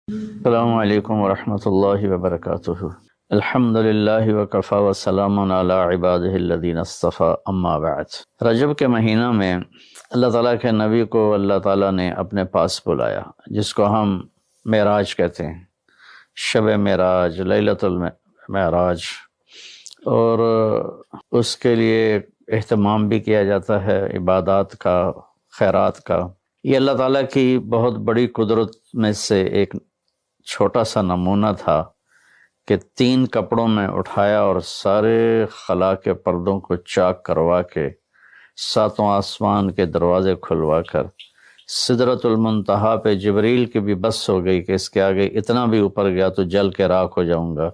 السلام علیکم ورحمۃ اللہ وبرکاتہ۔ الحمد للہ وکفی وسلام علی عبادہ الذین اصطفی، اما بعد۔ رجب کے مہینہ میں اللہ تعالیٰ کے نبی کو اللہ تعالیٰ نے اپنے پاس بلایا، جس کو ہم معراج کہتے ہیں، شب معراج، لیلۃ المعراج، اور اس کے لیے اہتمام بھی کیا جاتا ہے عبادات کا، خیرات کا۔ یہ اللہ تعالیٰ کی بہت بڑی قدرت میں سے ایک چھوٹا سا نمونہ تھا کہ 3 کپڑوں میں اٹھایا اور سارے خلا کے پردوں کو چاک کروا کے 7 آسمان کے دروازے کھلوا کر سدرۃ المنتہا پہ جبریل کی بھی بس ہو گئی کہ اس کے آگے اتنا بھی اوپر گیا تو جل کے راکھ ہو جاؤں گا،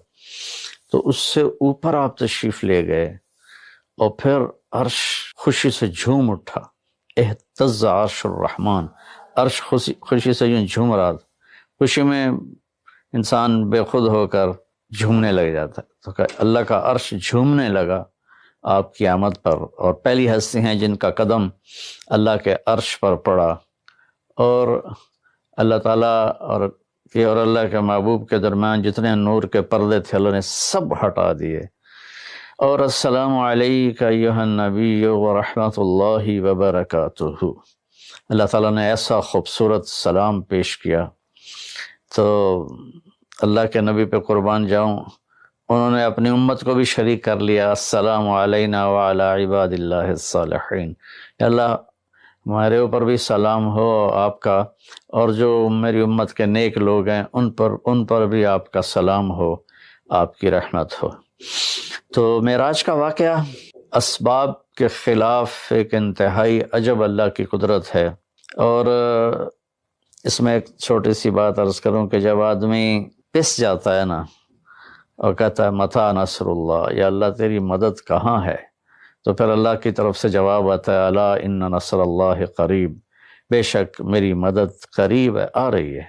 تو اس سے اوپر آپ تشریف لے گئے، اور پھر عرش خوشی سے جھوم اٹھا، اہتز عرش الرحمن، عرش خوشی سے یوں جھوم رہا تھا۔ خوشی میں انسان بے خود ہو کر جھومنے لگ جاتا ہے، تو کہ اللہ کا عرش جھومنے لگا آپ کی آمد پر، اور پہلی ہستی ہیں جن کا قدم اللہ کے عرش پر پڑا، اور اللہ تعالیٰ اور اللہ کے محبوب کے درمیان جتنے نور کے پردے تھے اللہ نے سب ہٹا دیے، اور السلام علیک ایھا النبی ورحمۃ اللہ وبرکاتہ۔ اللہ تعالیٰ نے ایسا خوبصورت سلام پیش کیا، تو اللہ کے نبی پہ قربان جاؤں، انہوں نے اپنی امت کو بھی شریک کر لیا، السلام علینا وعلی عباد اللہ الصالحین، اللہ ہمارے اوپر بھی سلام ہو آپ کا، اور جو میری امت کے نیک لوگ ہیں ان پر بھی آپ کا سلام ہو، آپ کی رحمت ہو۔ تو معراج کا واقعہ اسباب کے خلاف ایک انتہائی عجب اللہ کی قدرت ہے، اور اس میں ایک چھوٹی سی بات عرض کروں کہ جب آدمی پس جاتا ہے نا اور کہتا ہے متی نصر اللہ، یا اللہ تیری مدد کہاں ہے، تو پھر اللہ کی طرف سے جواب آتا ہے الا ان نصر اللہ قریب، بے شک میری مدد قریب ہے، آ رہی ہے۔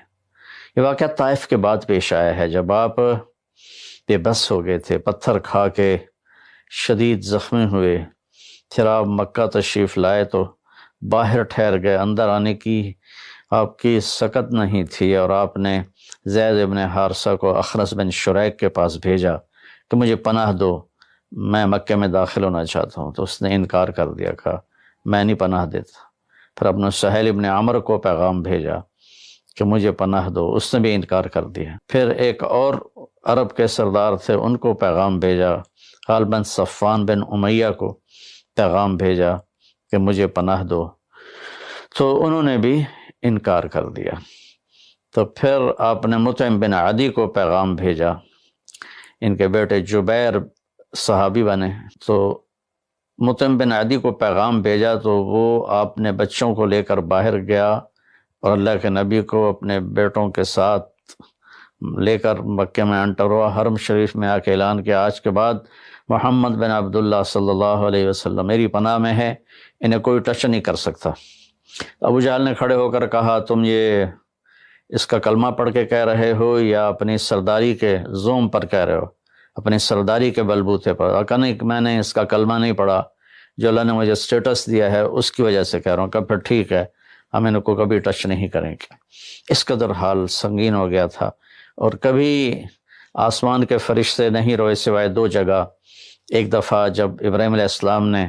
یہ واقعہ طائف کے بعد پیش آیا ہے، جب آپ بے بس ہو گئے تھے، پتھر کھا کے شدید زخمی ہوئے، پھر آپ مکہ تشریف لائے تو باہر ٹھہر گئے، اندر آنے کی آپ کی سکت نہیں تھی، اور آپ نے زید ابن حارثہ کو اخنس بن شریک کے پاس بھیجا کہ مجھے پناہ دو، میں مکہ میں داخل ہونا چاہتا ہوں، تو اس نے انکار کر دیا، کہا میں نہیں پناہ دیتا۔ پھر اپنے سہیل ابن عمرو کو پیغام بھیجا کہ مجھے پناہ دو، اس نے بھی انکار کر دیا۔ پھر ایک اور عرب کے سردار تھے، ان کو پیغام بھیجا، خالد بن صفوان بن امیہ کو پیغام بھیجا کہ مجھے پناہ دو، تو انہوں نے بھی انکار کر دیا۔ تو پھر آپ نے مطعم بن عدی کو پیغام بھیجا، ان کے بیٹے جبیر صحابی بنے، تو مطعم بن عدی کو پیغام بھیجا تو وہ آپ نے بچوں کو لے کر باہر گیا، اور اللہ کے نبی کو اپنے بیٹوں کے ساتھ لے کر مکہ میں انٹر ہوا، حرم شریف میں آ کے اعلان کیا آج کے بعد محمد بن عبداللہ صلی اللہ علیہ وسلم میری پناہ میں ہے، انہیں کوئی ٹچ نہیں کر سکتا۔ ابو جہل نے کھڑے ہو کر کہا تم یہ اس کا کلمہ پڑھ کے کہہ رہے ہو یا اپنی سرداری کے زوم پر کہہ رہے ہو، اپنی سرداری کے بلبوتے پر؟ کہا نہیں، میں نے اس کا کلمہ نہیں پڑھا، جو اللہ نے مجھے سٹیٹس دیا ہے اس کی وجہ سے کہہ رہا ہوں۔ کہ پھر ٹھیک ہے، ہم ان کو کبھی ٹچ نہیں کریں گے۔ اس قدر حال سنگین ہو گیا تھا، اور کبھی آسمان کے فرشتے نہیں روئے سوائے 2 جگہ۔ ایک دفعہ جب ابراہیم علیہ السلام نے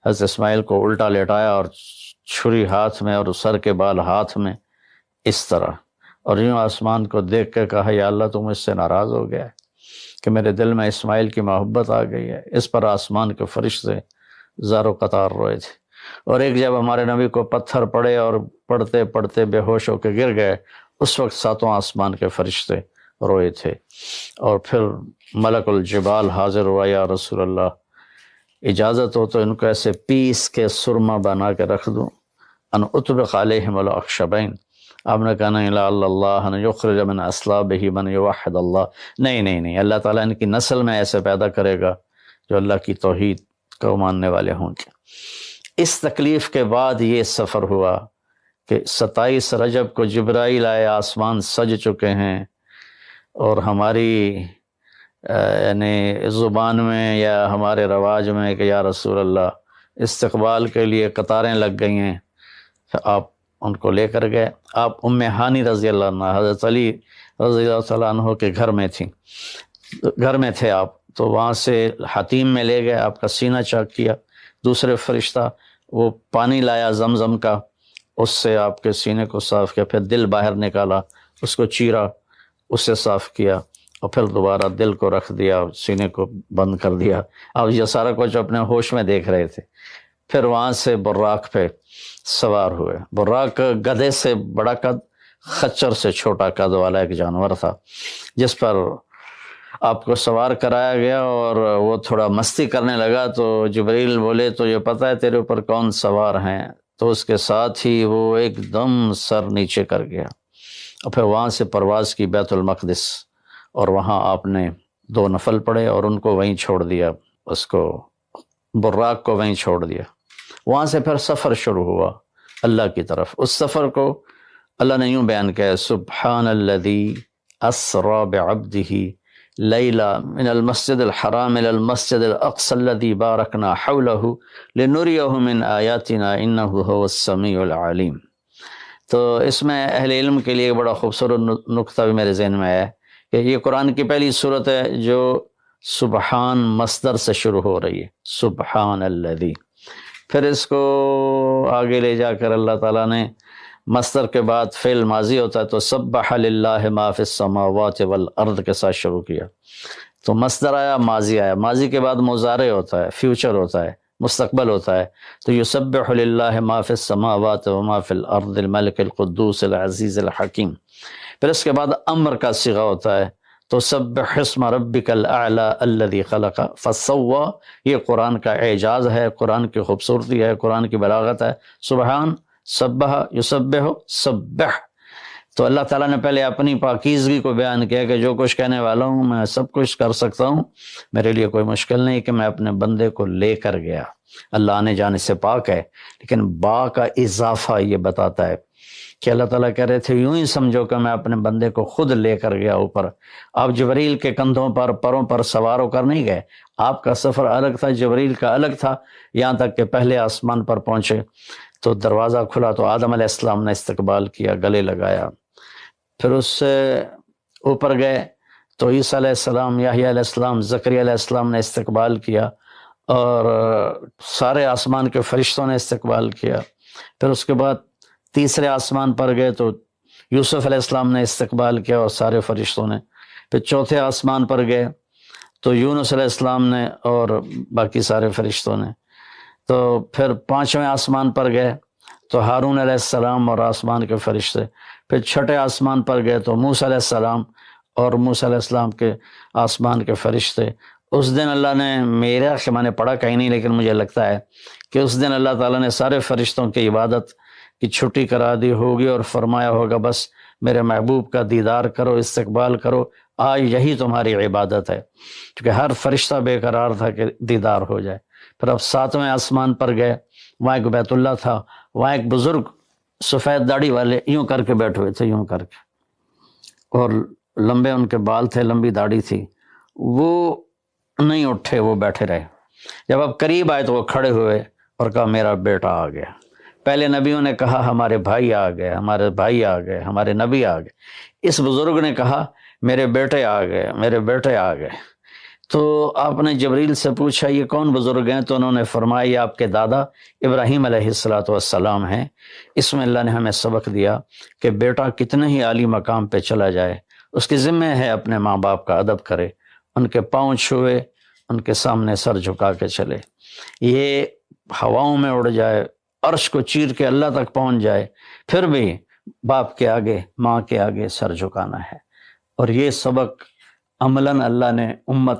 حضرت اسماعیل کو الٹا لیٹایا اور چھری ہاتھ میں اور سر کے بال ہاتھ میں، اس طرح، اور یوں آسمان کو دیکھ کے کہا یا اللہ تم اس سے ناراض ہو گیا ہے کہ میرے دل میں اسماعیل کی محبت آ گئی ہے۔ اس پر آسمان کے فرشتے زار و قطار روئے تھے۔ اور ایک جب ہمارے نبی کو پتھر پڑے اور پڑھتے پڑھتے بے ہوش ہو کے گر گئے، اس وقت 7 آسمان کے فرشتے روئے تھے، اور پھر ملک الجبال حاضر ہوا، یا رسول اللہ اجازت ہو تو ان کو ایسے پیس کے سرما بنا کے رکھ دوں، ان اطبق علیہم الاخشبین۔ آپ نے کہا نہیں، لعل اللہ ان یخرج من اصلابہ من یوحد اللہ، نہیں، اللہ تعالیٰ ان کی نسل میں ایسے پیدا کرے گا جو اللہ کی توحید کو ماننے والے ہوں گے۔ اس تکلیف کے بعد یہ سفر ہوا کہ 27 رجب کو جبرائیل آئے، آسمان سج چکے ہیں، اور ہماری یعنی زبان میں یا ہمارے رواج میں کہ یا رسول اللہ استقبال کے لیے قطاریں لگ گئی ہیں، آپ ان کو لے کر گئے۔ آپ ام ہانی رضی اللہ عنہ، حضرت علی رضی اللہ تعالیٰ عنہ کے گھر میں تھے آپ، تو وہاں سے حتیم میں لے گئے، آپ کا سینہ چاک کیا، دوسرے فرشتہ وہ پانی لایا زمزم کا، اس سے آپ کے سینے کو صاف کیا، پھر دل باہر نکالا، اس کو چیرا، اس سے صاف کیا، اور پھر دوبارہ دل کو رکھ دیا، سینے کو بند کر دیا۔ آپ یہ سارا کچھ اپنے ہوش میں دیکھ رہے تھے۔ پھر وہاں سے براق پہ سوار ہوئے۔ براق گدھے سے بڑا قد، خچر سے چھوٹا قد والا ایک جانور تھا، جس پر آپ کو سوار کرایا گیا، اور وہ تھوڑا مستی کرنے لگا تو جبریل بولے تو یہ پتہ ہے تیرے اوپر کون سوار ہیں؟ تو اس کے ساتھ ہی وہ ایک دم سر نیچے کر گیا، اور پھر وہاں سے پرواز کی بیت المقدس، اور وہاں آپ نے 2 نفل پڑھے اور ان کو وہیں چھوڑ دیا، اس کو براق کو وہیں چھوڑ دیا۔ وہاں سے پھر سفر شروع ہوا اللہ کی طرف۔ اس سفر کو اللہ نے یوں بیان کیا، سبحان الذی اسری بعبدہ لیلا من المسجد الحرام الى المسجد الاقصى الذي بارکنا حولہ لنریہ من آیاتنا انہ هو السمیع العلیم۔ تو اس میں اہل علم کے لیے بڑا خوبصورت نقطہ بھی میرے ذہن میں ہے کہ یہ قرآن کی پہلی صورت ہے جو سبحان مصدر سے شروع ہو رہی ہے، سبحان الذی۔ پھر اس کو آگے لے جا کر اللہ تعالیٰ نے مصدر کے بعد فعل ماضی ہوتا ہے تو سبح للہ ما فی السماوات والارض کے ساتھ شروع کیا، تو مصدر آیا، ماضی آیا، ماضی کے بعد مضارع ہوتا ہے، فیوچر ہوتا ہے، مستقبل ہوتا ہے، تو یسبح للہ ما فی السماوات وما فی الارض الملک القدوس العزیز الحکیم۔ پھر اس کے بعد امر کا صیغہ ہوتا ہے، تو سبح اسم ربک الاعلی الذی خلق فسوی۔ یہ قرآن کا اعجاز ہے، قرآن کی خوبصورتی ہے، قرآن کی بلاغت ہے۔ سبحان، سبح، یسبح، سبح۔ تو اللہ تعالیٰ نے پہلے اپنی پاکیزگی کو بیان کیا کہ جو کچھ کہنے والا ہوں میں سب کچھ کر سکتا ہوں، میرے لیے کوئی مشکل نہیں کہ میں اپنے بندے کو لے کر گیا۔ اللہ آنے جانے سے پاک ہے، لیکن با کا اضافہ یہ بتاتا ہے کہ اللہ تعالیٰ کہہ رہے تھے یوں ہی سمجھو کہ میں اپنے بندے کو خود لے کر گیا اوپر۔ آپ جبریل کے کندھوں پر، پروں پر سوار ہو کر نہیں گئے، آپ کا سفر الگ تھا، جبریل کا الگ تھا، یہاں تک کہ پہلے آسمان پر پہنچے تو دروازہ کھلا تو آدم علیہ السلام نے استقبال کیا، گلے لگایا۔ پھر اس سے اوپر گئے تو عیسیٰ علیہ السلام، یحییٰ علیہ السلام، زکریا علیہ السلام نے استقبال کیا، اور سارے آسمان کے فرشتوں نے استقبال کیا۔ پھر اس کے بعد تیسرے آسمان پر گئے تو یوسف علیہ السلام نے استقبال کیا اور سارے فرشتوں نے۔ پھر چوتھے آسمان پر گئے تو یونس علیہ السلام نے اور باقی سارے فرشتوں نے۔ تو پھر پانچویں آسمان پر گئے تو ہارون علیہ السلام اور آسمان کے فرشتے۔ پھر چھٹے آسمان پر گئے تو موسیٰ علیہ السلام اور موسیٰ علیہ السلام کے آسمان کے فرشتے۔ اس دن اللہ نے، میرا کہ میں نے پڑھا کہیں نہیں لیکن مجھے لگتا ہے کہ اس دن اللہ تعالیٰ نے سارے فرشتوں کی عبادت کی چھٹی کرا دی ہوگی اور فرمایا ہوگا بس میرے محبوب کا دیدار کرو، استقبال کرو، آج یہی تمہاری عبادت ہے، کیونکہ ہر فرشتہ بے قرار تھا کہ دیدار ہو جائے۔ پھر اب ساتویں آسمان پر گئے، وہاں ایک بیت اللہ تھا، وہاں ایک بزرگ سفید داڑھی والے یوں کر کے بیٹھے ہوئے تھے، یوں کر کے، اور لمبے ان کے بال تھے، لمبی داڑھی تھی، وہ نہیں اٹھے، وہ بیٹھے رہے۔ جب اب قریب آئے تو وہ کھڑے ہوئے اور کہا میرا بیٹا آ گیا۔ پہلے نبیوں نے کہا ہمارے بھائی آ گئے، ہمارے بھائی آ گئے، ہمارے نبی آ گئے۔ اس بزرگ نے کہا میرے بیٹے آ گئے، میرے بیٹے آ گئے۔ تو آپ نے جبریل سے پوچھا یہ کون بزرگ ہیں؟ تو انہوں نے فرمایا یہ آپ کے دادا ابراہیم علیہ السلام ہیں۔ اس میں اللہ نے ہمیں سبق دیا کہ بیٹا کتنے ہی عالی مقام پہ چلا جائے، اس کی ذمہ ہے اپنے ماں باپ کا ادب کرے، ان کے پاؤں چھوئے، ان کے سامنے سر جھکا کے چلے، یہ ہواؤں میں اڑ جائے، عرش کو چیر کے اللہ تک پہنچ جائے، پھر بھی باپ کے آگے، ماں کے آگے سر جھکانا ہے۔ اور یہ سبق عملاً اللہ نے امت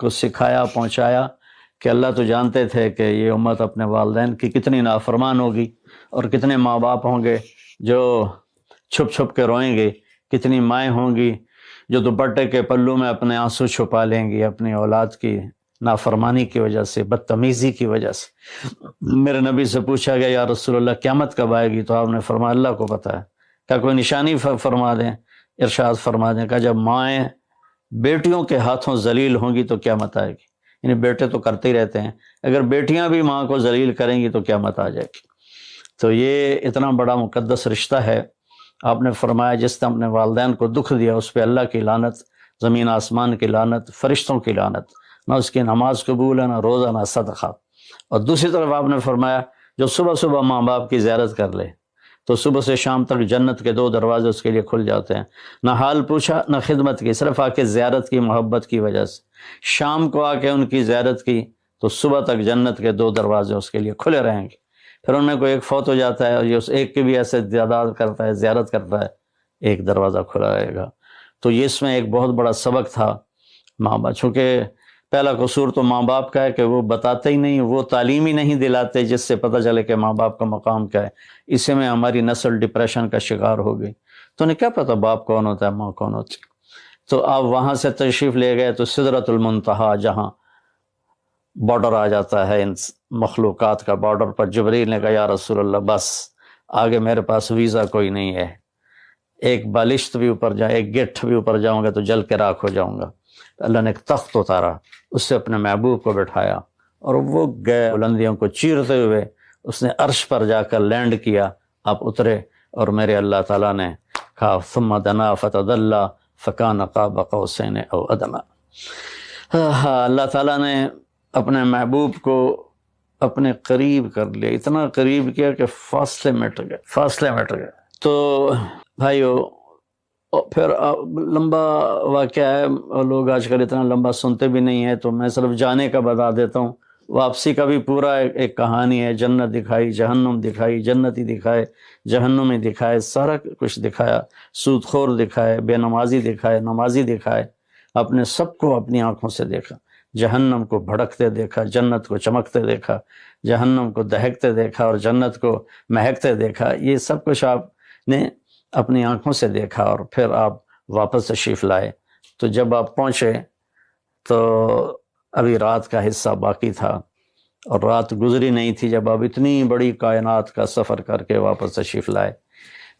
کو سکھایا، پہنچایا کہ اللہ تو جانتے تھے کہ یہ امت اپنے والدین کی کتنی نافرمان ہوگی، اور کتنے ماں باپ ہوں گے جو چھپ چھپ کے روئیں گے، کتنی مائیں ہوں گی جو دوپٹے کے پلو میں اپنے آنسو چھپا لیں گی اپنی اولاد کی نافرمانی کی وجہ سے، بدتمیزی کی وجہ سے۔ میرے نبی سے پوچھا گیا یا رسول اللہ قیامت کب آئے گی؟ تو آپ نے فرمایا اللہ کو پتہ ہے۔ کیا کوئی نشانی فرما دیں؟ ارشاد فرما دیں کہ جب مائیں بیٹیوں کے ہاتھوں ذلیل ہوں گی تو قیامت آئے گی۔ یعنی بیٹے تو کرتے ہی رہتے ہیں، اگر بیٹیاں بھی ماں کو ذلیل کریں گی تو قیامت آ جائے گی۔ تو یہ اتنا بڑا مقدس رشتہ ہے، آپ نے فرمایا جس نے اپنے والدین کو دکھ دیا اس پہ اللہ کی لعنت، زمین آسمان کی لعنت، فرشتوں کی لعنت، نہ اس کی نماز قبول ہے، نہ روزہ، نہ صدقہ۔ اور دوسری طرف آپ نے فرمایا جو صبح صبح ماں باپ کی زیارت کر لے تو صبح سے شام تک جنت کے 2 دروازے اس کے لیے کھل جاتے ہیں۔ نہ حال پوچھا نہ خدمت کی، صرف آ کے زیارت کی محبت کی وجہ سے، شام کو آ کے ان کی زیارت کی تو صبح تک جنت کے 2 دروازے اس کے لیے کھلے رہیں گے۔ پھر ان میں کوئی ایک فوت ہو جاتا ہے اور یہ اس ایک کی بھی ایسے تعداد کرتا ہے، زیارت کرتا ہے، ایک دروازہ کھلا رہے گا۔ تو یہ اس میں ایک بہت بڑا سبق تھا ماں باپ، چونکہ پہلا قصور تو ماں باپ کا ہے کہ وہ بتاتے ہی نہیں، وہ تعلیم ہی نہیں دلاتے جس سے پتہ چلے کہ ماں باپ کا مقام کیا ہے۔ اسی میں ہماری نسل ڈپریشن کا شکار ہو گئی۔ تو انہیں کیا پتہ باپ کون ہوتا ہے، ماں کون ہوتی ہے۔ تو آپ وہاں سے تشریف لے گئے تو سدرۃ المنتہا، جہاں بارڈر آ جاتا ہے ان مخلوقات کا، بارڈر پر جبریل نے کہا یا رسول اللہ بس آگے میرے پاس ویزا کوئی نہیں ہے، ایک بالشت بھی اوپر جائے، ایک گٹھ بھی اوپر جاؤں گا تو جل کے راکھ ہو جاؤں گا۔ اللہ نے ایک تخت اتارا، اس سے اپنے محبوب کو بٹھایا اور وہ گئے، بلندیوں کو چیرتے ہوئے اس نے عرش پر جا کر لینڈ کیا، آپ اترے اور میرے اللہ تعالیٰ نے کہا ثم دنا فتدلی فکان قاب قوسین او ادنی۔ اللہ تعالیٰ نے اپنے محبوب کو اپنے قریب کر لیا، اتنا قریب کیا کہ فاصلے مٹ گئے۔ تو بھائیو پھر لمبا واقعہ ہے، اور لوگ آج کل اتنا لمبا سنتے بھی نہیں ہیں، تو میں صرف جانے کا بتا دیتا ہوں۔ واپسی کا بھی پورا ایک کہانی ہے، جنت دکھائی، جہنم دکھائی، جنتی دکھائے، جہنمی دکھائے، سارا کچھ دکھایا، سود خور دکھائے، بے نمازی دکھائے، نمازی دکھائے، اپنے سب کو اپنی آنکھوں سے دیکھا، جہنم کو بھڑکتے دیکھا، جنت کو چمکتے دیکھا، جہنم کو دہکتے دیکھا اور جنت کو مہکتے دیکھا۔ یہ سب کچھ آپ نے اپنی آنکھوں سے دیکھا، اور پھر آپ واپس تشریف لائے۔ تو جب آپ پہنچے تو ابھی رات کا حصہ باقی تھا اور رات گزری نہیں تھی جب آپ اتنی بڑی کائنات کا سفر کر کے واپس تشریف لائے۔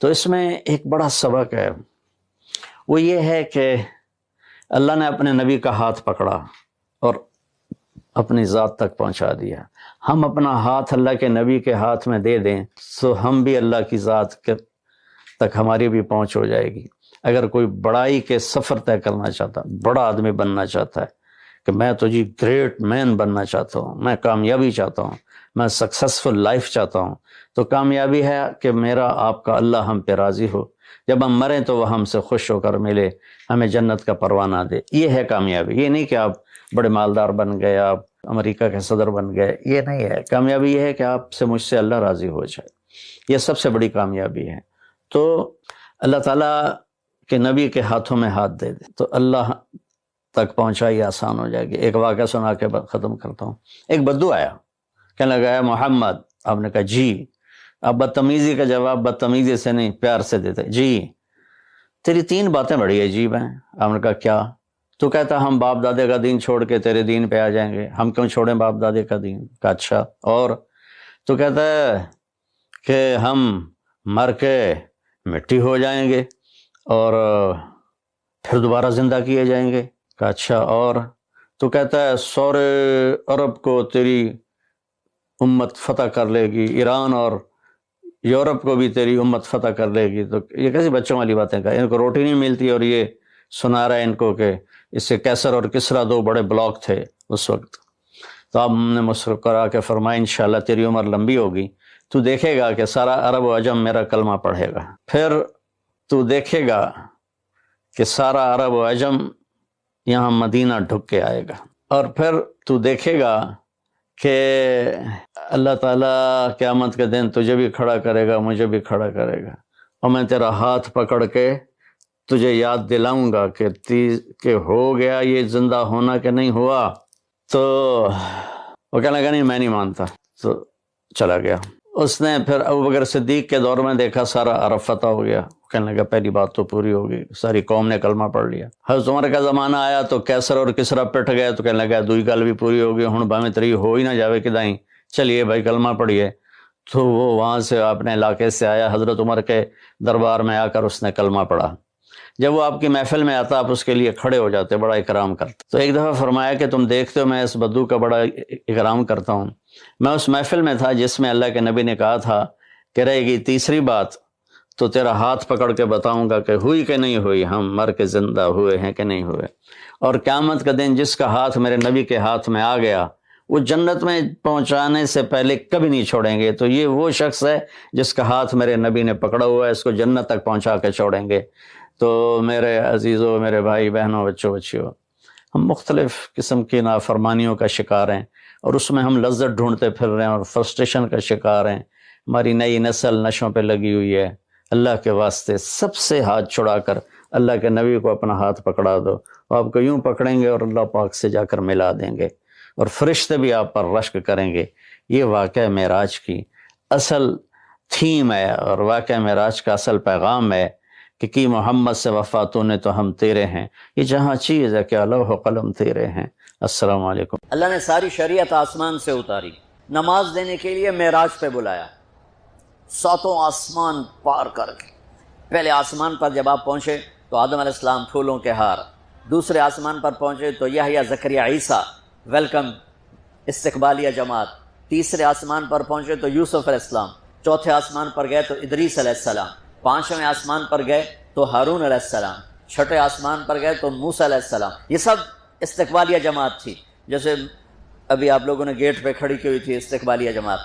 تو اس میں ایک بڑا سبق ہے، وہ یہ ہے کہ اللہ نے اپنے نبی کا ہاتھ پکڑا اور اپنی ذات تک پہنچا دیا۔ ہم اپنا ہاتھ اللہ کے نبی کے ہاتھ میں دے دیں تو ہم بھی اللہ کی ذات کے تک ہماری بھی پہنچ ہو جائے گی۔ اگر کوئی بڑائی کے سفر طے کرنا چاہتا، بڑا آدمی بننا چاہتا ہے کہ میں تو جی گریٹ مین بننا چاہتا ہوں، میں کامیابی چاہتا ہوں، میں سکسیسفل لائف چاہتا ہوں، تو کامیابی ہے کہ میرا آپ کا اللہ ہم پہ راضی ہو، جب ہم مریں تو وہ ہم سے خوش ہو کر ملے، ہمیں جنت کا پروانہ دے۔ یہ ہے کامیابی۔ یہ نہیں کہ آپ بڑے مالدار بن گئے، آپ امریکہ کے صدر بن گئے، یہ نہیں ہے کامیابی۔ یہ ہے کہ آپ سے مجھ سے اللہ راضی ہو جائے، یہ سب سے بڑی کامیابی ہے۔ تو اللہ تعالیٰ کے نبی کے ہاتھوں میں ہاتھ دے دے تو اللہ تک پہنچائی آسان ہو جائے گی۔ ایک واقعہ سنا کے ختم کرتا ہوں۔ ایک بدو آیا، کہنے لگا ہے محمد، آپ نے کہا جی۔ آپ بدتمیزی کا جواب بدتمیزی سے نہیں پیار سے دیتے، جی تیری 3 باتیں بڑی عجیب ہیں۔ آپ نے کہا کیا؟ تو کہتا ہم باپ دادے کا دین چھوڑ کے تیرے دین پہ آ جائیں گے۔ ہم کیوں چھوڑیں باپ دادے کا دین؟ کہا اچھا اور؟ تو کہتا ہے کہ ہم مر کے مٹی ہو جائیں گے اور پھر دوبارہ زندہ کیے جائیں گے۔ کہا اچھا اور؟ تو کہتا ہے سورے عرب کو تیری امت فتح کر لے گی، ایران اور یورپ کو بھی تیری امت فتح کر لے گی۔ تو یہ کیسی بچوں والی باتیں کہا، ان کو روٹی نہیں ملتی اور یہ سنا رہا ہے ان کو کہ اس سے کیسر اور کسرا 2 بڑے بلاک تھے اس وقت۔ تو آپ نے مسکرا کے فرمایا انشاءاللہ تیری عمر لمبی ہوگی، تو دیکھے گا کہ سارا عرب و عجم میرا کلمہ پڑھے گا، پھر تو دیکھے گا کہ سارا عرب و عجم یہاں مدینہ ڈھک کے آئے گا، اور پھر تو دیکھے گا کہ اللہ تعالیٰ قیامت کے دن تجھے بھی کھڑا کرے گا، مجھے بھی کھڑا کرے گا، اور میں تیرا ہاتھ پکڑ کے تجھے یاد دلاؤں گا کہ ہو گیا یہ زندہ ہونا کہ نہیں ہوا۔ تو وہ کہنے لگا نہیں میں نہیں مانتا، تو چلا گیا۔ اس نے پھر ابوبکر صدیق کے دور میں دیکھا سارا عرب فتح ہو گیا، کہنے لگا پہلی بات تو پوری ہو گئی، ساری قوم نے کلمہ پڑھ لیا۔ حضرت عمر کا زمانہ آیا تو کیسر اور کسرا پٹ گئے، تو کہنے لگا دوئی گل بھی پوری ہو گئی، ہن بھاویں تری ہو ہی نہ جاوے کدائیں، چلیے بھائی کلمہ پڑھیے۔ تو وہ وہاں سے اپنے علاقے سے آیا، حضرت عمر کے دربار میں آ کر اس نے کلمہ پڑھا۔ جب وہ آپ کی محفل میں آتا آپ اس کے لیے کھڑے ہو جاتے، بڑا اکرام کرتے۔ تو ایک دفعہ فرمایا کہ تم دیکھتے ہو میں اس بدو کا بڑا اکرام کرتا ہوں، میں اس محفل میں تھا جس میں اللہ کے نبی نے کہا تھا کہ رہے گی تیسری بات تو تیرا ہاتھ پکڑ کے بتاؤں گا کہ ہوئی کہ نہیں ہوئی، ہم مر کے زندہ ہوئے ہیں کہ نہیں ہوئے۔ اور قیامت کا دن جس کا ہاتھ میرے نبی کے ہاتھ میں آ گیا وہ جنت میں پہنچانے سے پہلے کبھی نہیں چھوڑیں گے۔ تو یہ وہ شخص ہے جس کا ہاتھ میرے نبی نے پکڑا ہوا ہے، اس کو جنت تک پہنچا کے چھوڑیں گے۔ تو میرے عزیزوں، میرے بھائی بہنوں، بچوں بچیوں، ہم مختلف قسم کی نافرمانیوں کا شکار ہیں اور اس میں ہم لذت ڈھونڈتے پھر رہے ہیں اور فرسٹریشن کا شکار ہیں۔ ہماری نئی نسل نشوں پہ لگی ہوئی ہے۔ اللہ کے واسطے سب سے ہاتھ چھڑا کر اللہ کے نبی کو اپنا ہاتھ پکڑا دو، وہ آپ کو یوں پکڑیں گے اور اللہ پاک سے جا کر ملا دیں گے، اور فرشتے بھی آپ پر رشک کریں گے۔ یہ واقعہ معراج کی اصل تھیم ہے اور واقعہ معراج کا اصل پیغام ہے کہ محمد سے وفاتوں نے تو ہم تیرے ہیں۔ یہ جہاں چیز ہے کہ لوح و قلم تیرے ہیں۔ السلام علیکم۔ اللہ نے ساری شریعت آسمان سے اتاری، نماز دینے کے لیے معراج پہ بلایا، ساتوں آسمان پار کر کے۔ پہلے آسمان پر جب آپ پہنچے تو آدم علیہ السلام پھولوں کے ہار، دوسرے آسمان پر پہنچے تو یحییٰ زکریہ عیسیٰ ویلکم استقبالیہ جماعت، تیسرے آسمان پر پہنچے تو یوسف علیہ السلام، چوتھے آسمان پر گئے تو ادریس علیہ السلام، پانچویں آسمان پر گئے تو ہارون علیہ السلام، چھٹے آسمان پر گئے تو موسیٰ علیہ السلام۔ یہ سب استقبالیہ جماعت تھی، جیسے ابھی آپ لوگوں نے گیٹ پہ کھڑی کی ہوئی تھی استقبالیہ جماعت۔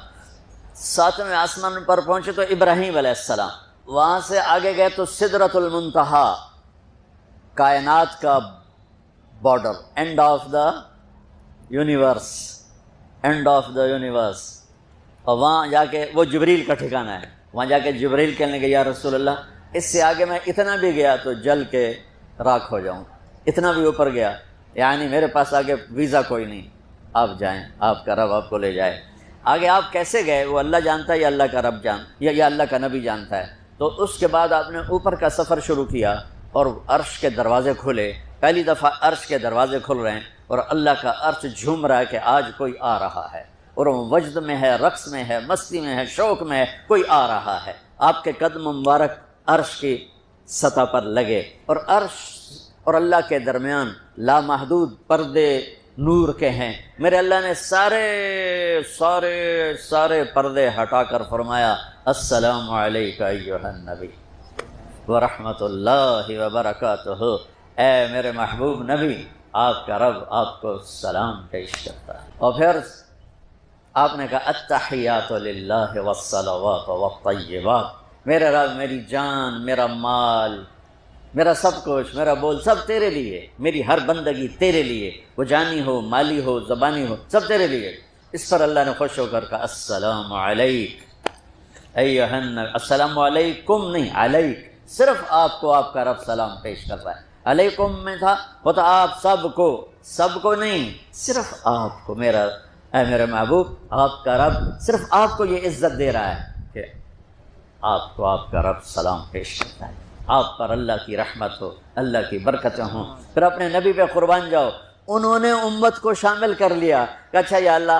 ساتویں آسمان پر پہنچے تو ابراہیم علیہ السلام، وہاں سے آگے گئے تو سدرۃ المنتہا، کائنات کا border, and of the universe, and of the universe. اور وہاں جا کے وہ جبریل کا ٹھکانہ ہے، وہاں جا کے جبریل کہنے لگے یا رسول اللہ اس سے آگے میں اتنا بھی گیا تو جل کے راکھ ہو جاؤں، اتنا بھی اوپر گیا یعنی میرے پاس آگے ویزا کوئی نہیں، آپ جائیں، آپ کا رب آپ کو لے جائے۔ آگے آپ کیسے گئے وہ اللہ جانتا ہے یا اللہ کا رب یا اللہ کا نبی جانتا ہے۔ تو اس کے بعد آپ نے اوپر کا سفر شروع کیا اور عرش کے دروازے کھلے، پہلی دفعہ عرش کے دروازے کھل رہے ہیں اور اللہ کا عرش جھوم رہا ہے کہ آج کوئی آ رہا ہے، اور وہ وجد میں ہے، رقص میں ہے، مستی میں ہے، شوق میں ہے، کوئی آ رہا ہے۔ آپ کے قدم مبارک عرش کی سطح پر لگے اور عرش اور اللہ کے درمیان لامحدود پردے نور کے ہیں۔ میرے اللہ نے سارے پردے ہٹا کر فرمایا السلام علیکہ ایھا النبی ورحمۃ اللہ وبرکاتہ۔ اے میرے محبوب نبی، آپ کا رب آپ کو سلام پیش کرتا ہے۔ اور پھر آپ نے کہا التحیات للہ والصلوات والطیبات، میرے رب میری جان، میرا مال، میرا سب کچھ، میرا بول سب تیرے لیے، میری ہر بندگی تیرے لیے، وہ جانی ہو، مالی ہو، زبانی ہو، سب تیرے لیے۔ اس پر اللہ نے خوش ہو کر کہا السلام علیک ایھا النبی، السلام علیکم نہیں، علیک، صرف آپ کو آپ کا رب سلام پیش کر رہا ہے۔ علیکم میں تھا وہ تو آپ سب کو نہیں، صرف آپ کو، اے میرے محبوب، آپ کا رب صرف آپ کو یہ عزت دے رہا ہے کہ آپ کو آپ کا رب سلام پیش کرتا ہے، آپ پر اللہ کی رحمت ہو، اللہ کی برکتیں ہوں۔ پھر اپنے نبی پہ قربان جاؤ، انہوں نے امت کو شامل کر لیا کہ اچھا یا اللہ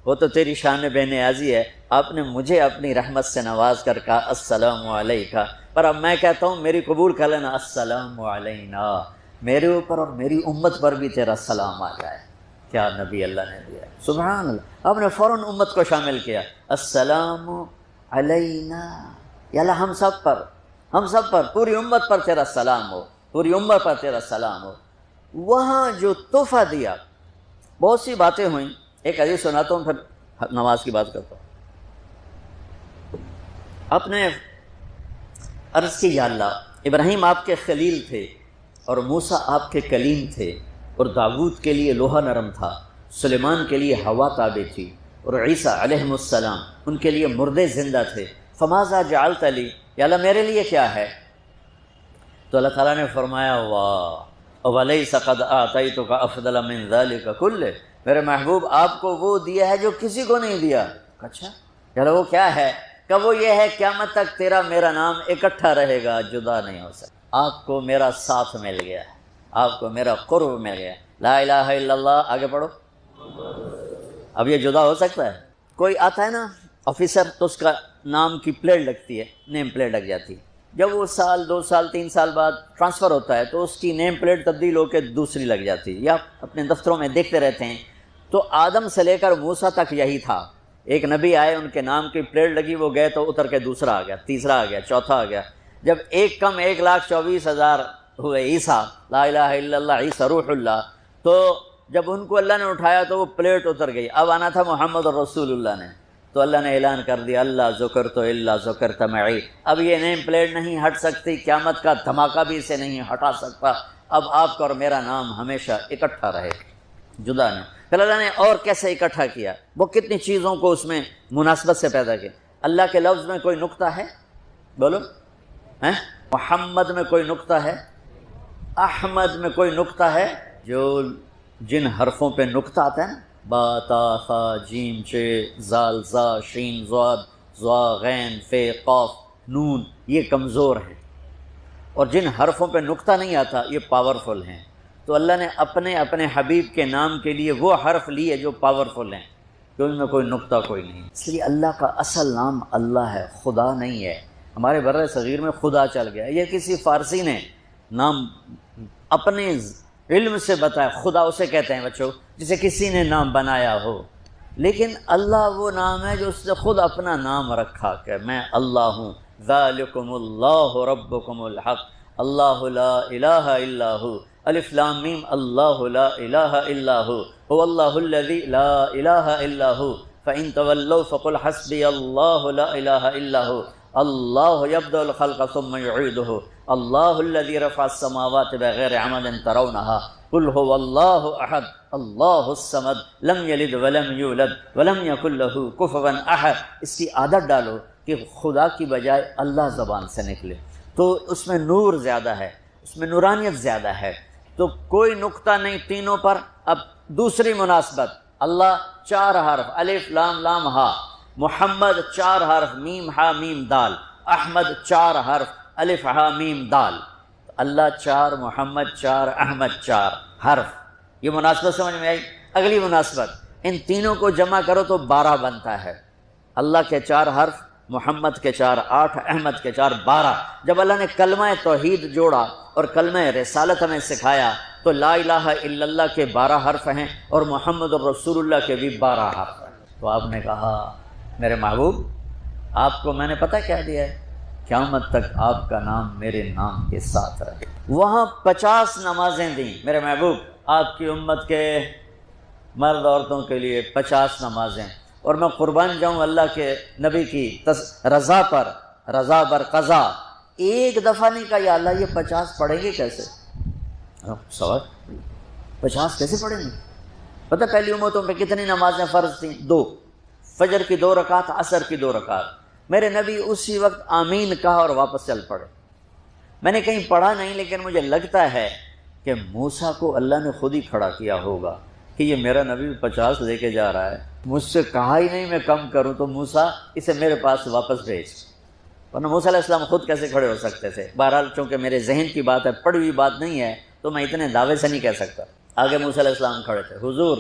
وہ تو تیری شان بے نیازی ہے، آپ نے مجھے اپنی رحمت سے نواز کر کہا السلام علیکہ، پر اب میں کہتا ہوں میری قبول کر لینا السلام علینا، میرے اوپر اور میری امت پر بھی تیرا سلام آ جائے۔ کیا نبی اللہ نے دیا، سبحان اللہ۔ آپ نے فوراً امت کو شامل کیا، السلام علینا، یا اللہ ہم سب پر، پوری امت پر تیرا سلام ہو، پوری امت پر تیرا سلام ہو۔ وہاں جو تحفہ دیا، بہت سی باتیں ہوئیں، ایک حدیث سناتا ہوں پھر نماز کی بات کرتا ہوں۔ آپ نے عرض کی یا اللہ ابراہیم آپ کے خلیل تھے اور موسیٰ آپ کے کلیم تھے، اور داؤد کے لیے لوہا نرم تھا، سلیمان کے لیے ہوا تابع تھی، اور عیسیٰ علیہ السلام ان کے لیے مردے زندہ تھے، فماذا جعلت لی، یا اللہ میرے لیے کیا ہے؟ تو اللہ تعالیٰ نے فرمایا واہ ولیس قد آتیتک افضل من ذلک کلہ، میرے محبوب آپ کو وہ دیا ہے جو کسی کو نہیں دیا۔ اچھا یا اللہ وہ کیا ہے؟ کہ وہ یہ ہے قیامت تک تیرا میرا نام اکٹھا رہے گا، جدا نہیں ہو سکتا۔ آپ کو میرا ساتھ مل گیا ہے، آپ کو میرا قرب مل گیا۔ لا الہ الا اللہ، آگے پڑھو۔ اب یہ جدا ہو سکتا ہے؟ کوئی آتا ہے نا آفیسر تو اس کا نام کی پلیٹ لگتی ہے، نیم پلیٹ لگ جاتی ہے، جب وہ سال 2 سال 3 سال بعد ٹرانسفر ہوتا ہے تو اس کی نیم پلیٹ تبدیل ہو کے دوسری لگ جاتی ہے، یا اپنے دفتروں میں دیکھتے رہتے ہیں۔ تو آدم سے لے کر موسیٰ تک یہی تھا، ایک نبی آئے، ان کے نام کی پلیٹ لگی، وہ گئے تو اتر کے دوسرا آ گیا، تیسرا آ گیا، چوتھا آ گیا، جب ایک کم 1,24,000 ہوئے عیسیٰ، لا الہ الا اللہ عیسیٰ روح اللہ، تو جب ان کو اللہ نے اٹھایا تو وہ پلیٹ اتر گئی، اب آنا تھا محمد رسول اللہ نے، تو اللہ نے اعلان کر دیا اللہ ذکرت الا ذکرت معی، اب یہ نیم پلیٹ نہیں ہٹ سکتی، قیامت کا دھماکہ بھی اسے نہیں ہٹا سکتا، اب آپ کا اور میرا نام ہمیشہ اکٹھا رہے، جدا نہیں۔ پھر اللہ نے اور کیسے اکٹھا کیا، وہ کتنی چیزوں کو اس میں مناسبت سے پیدا کیا۔ اللہ کے لفظ میں کوئی نقطہ ہے؟ بولو، محمد میں کوئی نقطہ ہے؟ احمد میں کوئی نقطہ ہے؟ جو جن حرفوں پہ نقطہ آتا ہے نا، با تا ثا جیم چ زال زا شین ضاد ضا غین فے قاف نون، یہ کمزور ہیں، اور جن حرفوں پہ نقطہ نہیں آتا یہ پاورفل ہیں۔ تو اللہ نے اپنے حبیب کے نام کے لیے وہ حرف لیے جو پاورفل ہیں، کہ ان میں کوئی نقطہ کوئی نہیں۔ اس لیے اللہ کا اصل نام اللہ ہے، خدا نہیں ہے۔ ہمارے بر صغیر میں خدا چل گیا، یہ کسی فارسی نے نام اپنے علم سے بتایا، خدا اسے کہتے ہیں بچوں جسے کسی نے نام بنایا ہو، لیکن اللہ وہ نام ہے جو اس نے خود اپنا نام رکھا کہ میں اللہ ہوں، ذالکم اللہ ربکم الحق اللہ لا الہ الا ہو، الف لام میم اللہ لا الہ الا ہو، هو اللہ الذی لا الہ الا ہو، فإن تولوا فقل حسبی اللہ لا الہ الا ہو، اللہ یبدأ الخلق ثم یعیدہ، اللہ الذی رفع السماوات بغیر عمد ترونہا، قل هو اللہ احد اللہ الصمد لم یلد ولم یولد ولم یکن لہ کفوا احد۔ اس کی عادت ڈالو کہ خدا کی بجائے اللہ زبان سے نکلے، تو اس میں نور زیادہ ہے، اس میں نورانیت زیادہ ہے۔ تو کوئی نقطہ نہیں تینوں پر۔ اب دوسری مناسبت، اللہ 4 حرف الف لام لام ہا، محمد 4 حرف میم ہا میم دال، احمد 4 حرف الف ہا میم دال، اللہ 4 محمد 4 احمد 4 حرف۔ یہ مناسبت سمجھ میں آئی؟ اگلی مناسبت، ان تینوں کو جمع کرو تو 12 بنتا ہے۔ اللہ کے 4 حرف، محمد کے 4 8، احمد کے 4 12۔ جب اللہ نے کلمہ توحید جوڑا اور کلمہ رسالت ہمیں سکھایا تو لا الہ الا اللہ کے 12 حرف ہیں اور محمد الرسول اللہ کے بھی 12 حرف ہیں۔ تو آپ نے کہا میرے محبوب آپ کو میں نے پتہ کیا دیا ہے، قیامت تک آپ کا نام میرے نام کے ساتھ رہے۔ وہاں 50 نمازیں دیں میرے محبوب، آپ کی امت کے مرد عورتوں کے لیے 50 نمازیں، اور میں قربان جاؤں اللہ کے نبی کی رضا پر، رضا بر قضا۔ ایک دفعہ نہیں کہا یا اللہ یہ 50 پڑھیں گے کیسے؟ سوال 50 کیسے پڑھیں گے؟ پتہ پہلی امتوں پہ کتنی نمازیں فرض تھیں؟ 2، فجر کی 2 رکعت، عصر کی 2 رکعت۔ میرے نبی اسی وقت آمین کہا اور واپس چل پڑے۔ میں نے کہیں پڑھا نہیں، لیکن مجھے لگتا ہے کہ موسیٰ کو اللہ نے خود ہی کھڑا کیا ہوگا کہ یہ میرا نبی 50 لے کے جا رہا ہے، مجھ سے کہا ہی نہیں میں کم کروں، تو موسیٰ اسے میرے پاس واپس بھیج۔ ورنہ موسیٰ علیہ السلام خود کیسے کھڑے ہو سکتے تھے؟ بہرحال چونکہ میرے ذہن کی بات ہے، پڑھی ہوئی بات نہیں ہے، تو میں اتنے دعوے سے نہیں کہہ سکتا۔ آگے موسیٰ علیہ السلام کھڑے تھے، حضور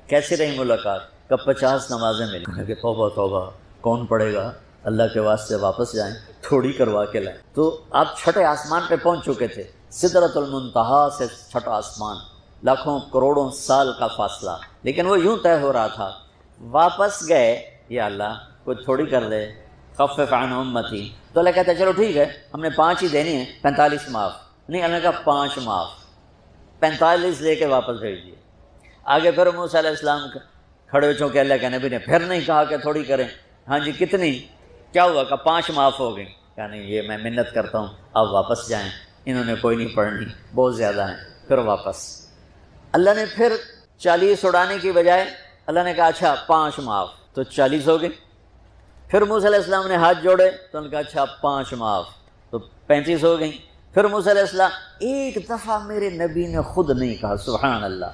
کیسی رہی ملاقات؟ کب 50 نمازیں ملی؟ کہ توبہ توبہ کون پڑھے گا، اللہ کے واسطے واپس جائیں، تھوڑی کروا کے لائیں۔ تو آپ 6 آسمان پہ پہنچ چکے تھے، سدرۃ المنتہا سے 6 آسمان، لاکھوں کروڑوں سال کا فاصلہ، لیکن وہ یوں طے ہو رہا تھا۔ واپس گئے، یا اللہ کچھ تھوڑی کر دے، خفف عن امتی، تو اللہ کہتا ہے چلو ٹھیک ہے ہم نے 5 ہی دینی ہیں، 45 معاف نہیں، اللہ نے کہا 5 معاف، 45 لے کے واپس بھیج دیے۔ آگے پھر موسیٰ علیہ السلام کھڑے ہو، چونکہ اللہ کے نبی نے پھر نہیں کہا کہ تھوڑی کریں، ہاں جی کتنی، کیا ہوا؟ کہ 5 معاف ہو گئی۔ کہا نہیں یہ میں منت کرتا ہوں آپ واپس جائیں، انہوں نے کوئی نہیں پڑھنی، بہت زیادہ ہیں، پھر واپس۔ اللہ نے پھر 40 اڑانے کی بجائے اللہ نے کہا اچھا 5 معاف، تو 40 ہو گئی۔ پھر موسیٰ علیہ السلام نے ہاتھ جوڑے تو انہوں نے کہا اچھا 5 معاف، تو 35 ہو گئیں۔ پھر موسیٰ علیہ السلام، ایک دفعہ میرے نبی نے خود نہیں کہا سبحان اللہ۔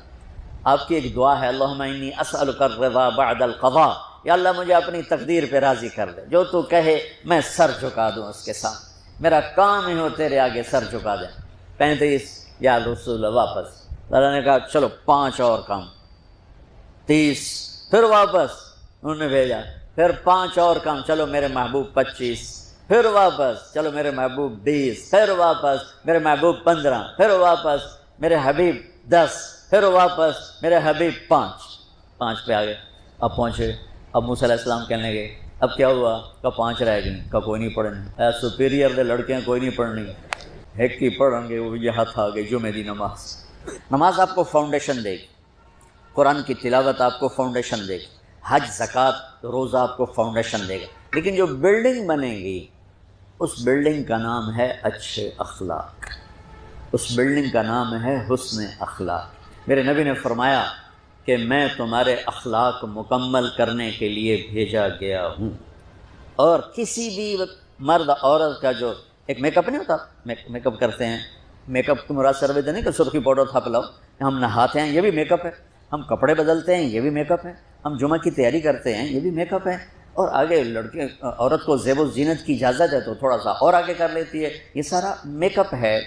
آپ کی ایک دعا ہے اللہم انی اسألک الرضا بعد القضاء، یا اللہ مجھے اپنی تقدیر پہ راضی کر دے، جو تو کہے میں سر جھکا دوں اس کے ساتھ، میرا کام ہی ہو تیرے آگے سر جھکا دیں۔ 35 یا رسول اللہ واپس۔ اللہ نے کہا چلو 5 اور کم، 30، پھر واپس انہوں نے بھیجا، پھر 5 اور کم، چلو میرے محبوب 25، پھر واپس، چلو میرے محبوب 20، پھر واپس میرے محبوب 15، پھر واپس میرے حبیب 10، پھر واپس میرے حبیب 5 پہ آ گئے۔ اب پہنچے، اب موسیٰ علیہ السلام کہنے لگے اب کیا ہوا؟ کہ 5 رہ گئیں، کہ کوئی نہیں پڑھنے، سپیریئر دے لڑکیاں کوئی نہیں پڑھنی، ایک کی پڑھیں گے، وہ یہ ہاتھ آ گئی جمعے دی نماز۔ نماز آپ کو فاؤنڈیشن دے گی، قرآن کی تلاوت آپ کو فاؤنڈیشن دے گی، حج زکوٰۃ روزہ آپ کو فاؤنڈیشن دے گا، لیکن جو بلڈنگ بنے گی اس بلڈنگ کا نام ہے اچھے اخلاق، اس بلڈنگ کا نام ہے حسن اخلاق۔ میرے نبی نے فرمایا کہ میں تمہارے اخلاق مکمل کرنے کے لیے بھیجا گیا ہوں، اور کسی بھی مرد عورت کا جو ایک میک اپ نہیں ہوتا، میک اپ کرتے ہیں، میک اپ کی مراد سروے نہیں کہ سرخی پاؤڈر تھاپ لاؤ، ہم نہاتے ہیں یہ بھی میک اپ ہے، ہم کپڑے بدلتے ہیں یہ بھی میک اپ ہے، ہم جمعہ کی تیاری کرتے ہیں یہ بھی میک اپ ہے، اور آگے لڑکی عورت کو زیب و زینت کی اجازت ہے تو تھوڑا سا اور آگے کر لیتی ہے، یہ سارا میک اپ ہے۔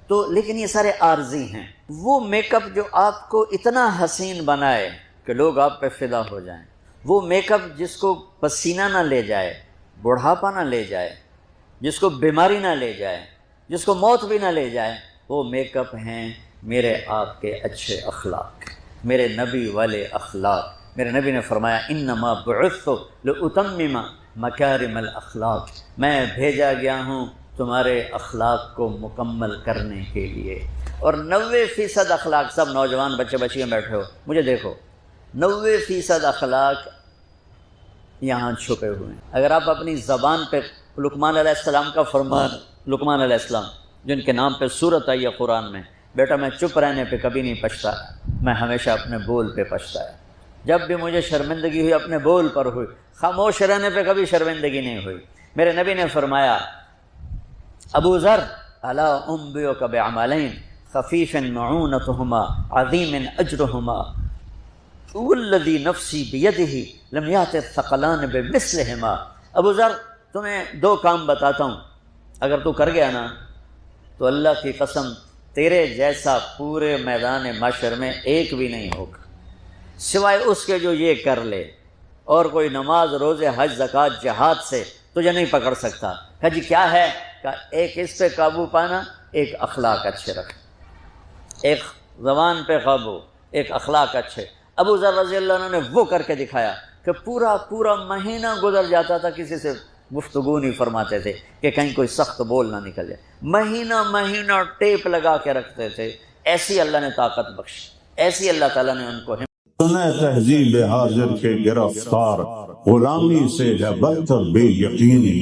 تو لیکن یہ سارے عارضی ہیں۔ وہ میک اپ جو آپ کو اتنا حسین بنائے کہ لوگ آپ پہ فدا ہو جائیں، وہ میک اپ جس کو پسینہ نہ لے جائے، بڑھاپا نہ لے جائے، جس کو بیماری نہ لے جائے، جس کو موت بھی نہ لے جائے، وہ میک اپ ہیں میرے آپ کے اچھے اخلاق، میرے نبی والے اخلاق۔ میرے نبی نے فرمایا انما بعثت لاتمم مکارم الاخلاق، میں بھیجا گیا ہوں تمہارے اخلاق کو مکمل کرنے کے لیے۔ اور 90% اخلاق، سب نوجوان بچے بچیاں بیٹھے ہو مجھے دیکھو، 90% اخلاق یہاں چھپے ہوئے ہیں۔ اگر آپ اپنی زبان پہ لقمان علیہ السلام کا فرمان، لقمان علیہ السلام جن کے نام پہ سورت آئی ہے قرآن میں، بیٹا میں چپ رہنے پہ کبھی نہیں پچھتا، میں ہمیشہ اپنے بول پہ پچھتا ہے، جب بھی مجھے شرمندگی ہوئی اپنے بول پر ہوئی، خاموش رہنے پہ کبھی شرمندگی نہیں ہوئی۔ میرے نبی نے فرمایا ابو ذر الا انبئک بعملین خفیف معونتہما عظیم اجرہما والذی نفسی بیدہ لم یأت الثقلان بمثلہما۔ ابو ذر تمہیں 2 کام بتاتا ہوں، اگر تو کر گیا نا تو اللہ کی قسم تیرے جیسا پورے میدان محشر میں ایک بھی نہیں ہوگا سوائے اس کے جو یہ کر لے، اور کوئی نماز روزے حج زکوٰۃ جہاد سے تجھے نہیں پکڑ سکتا۔ کہا جی کیا ہے؟ کہ ایک اس پہ قابو پانا، ایک اخلاق اچھے رکھنا، ایک زبان پہ قابو، ایک اخلاق اچھے۔ ابو ذر رضی اللہ عنہ نے وہ کر کے دکھایا کہ پورا مہینہ گزر جاتا تھا، کسی سے گفتگو نہیں فرماتے تھے کہ کہیں کوئی سخت بول نہ نکل جائے، مہینہ ٹیپ لگا کے رکھتے تھے۔ ایسی اللہ نے طاقت بخشی، ایسی اللہ تعالیٰ نے ان کو سنہ تہذیب حاضر کے گرفتار، غلامی سے ہے بدتر بے یقینی۔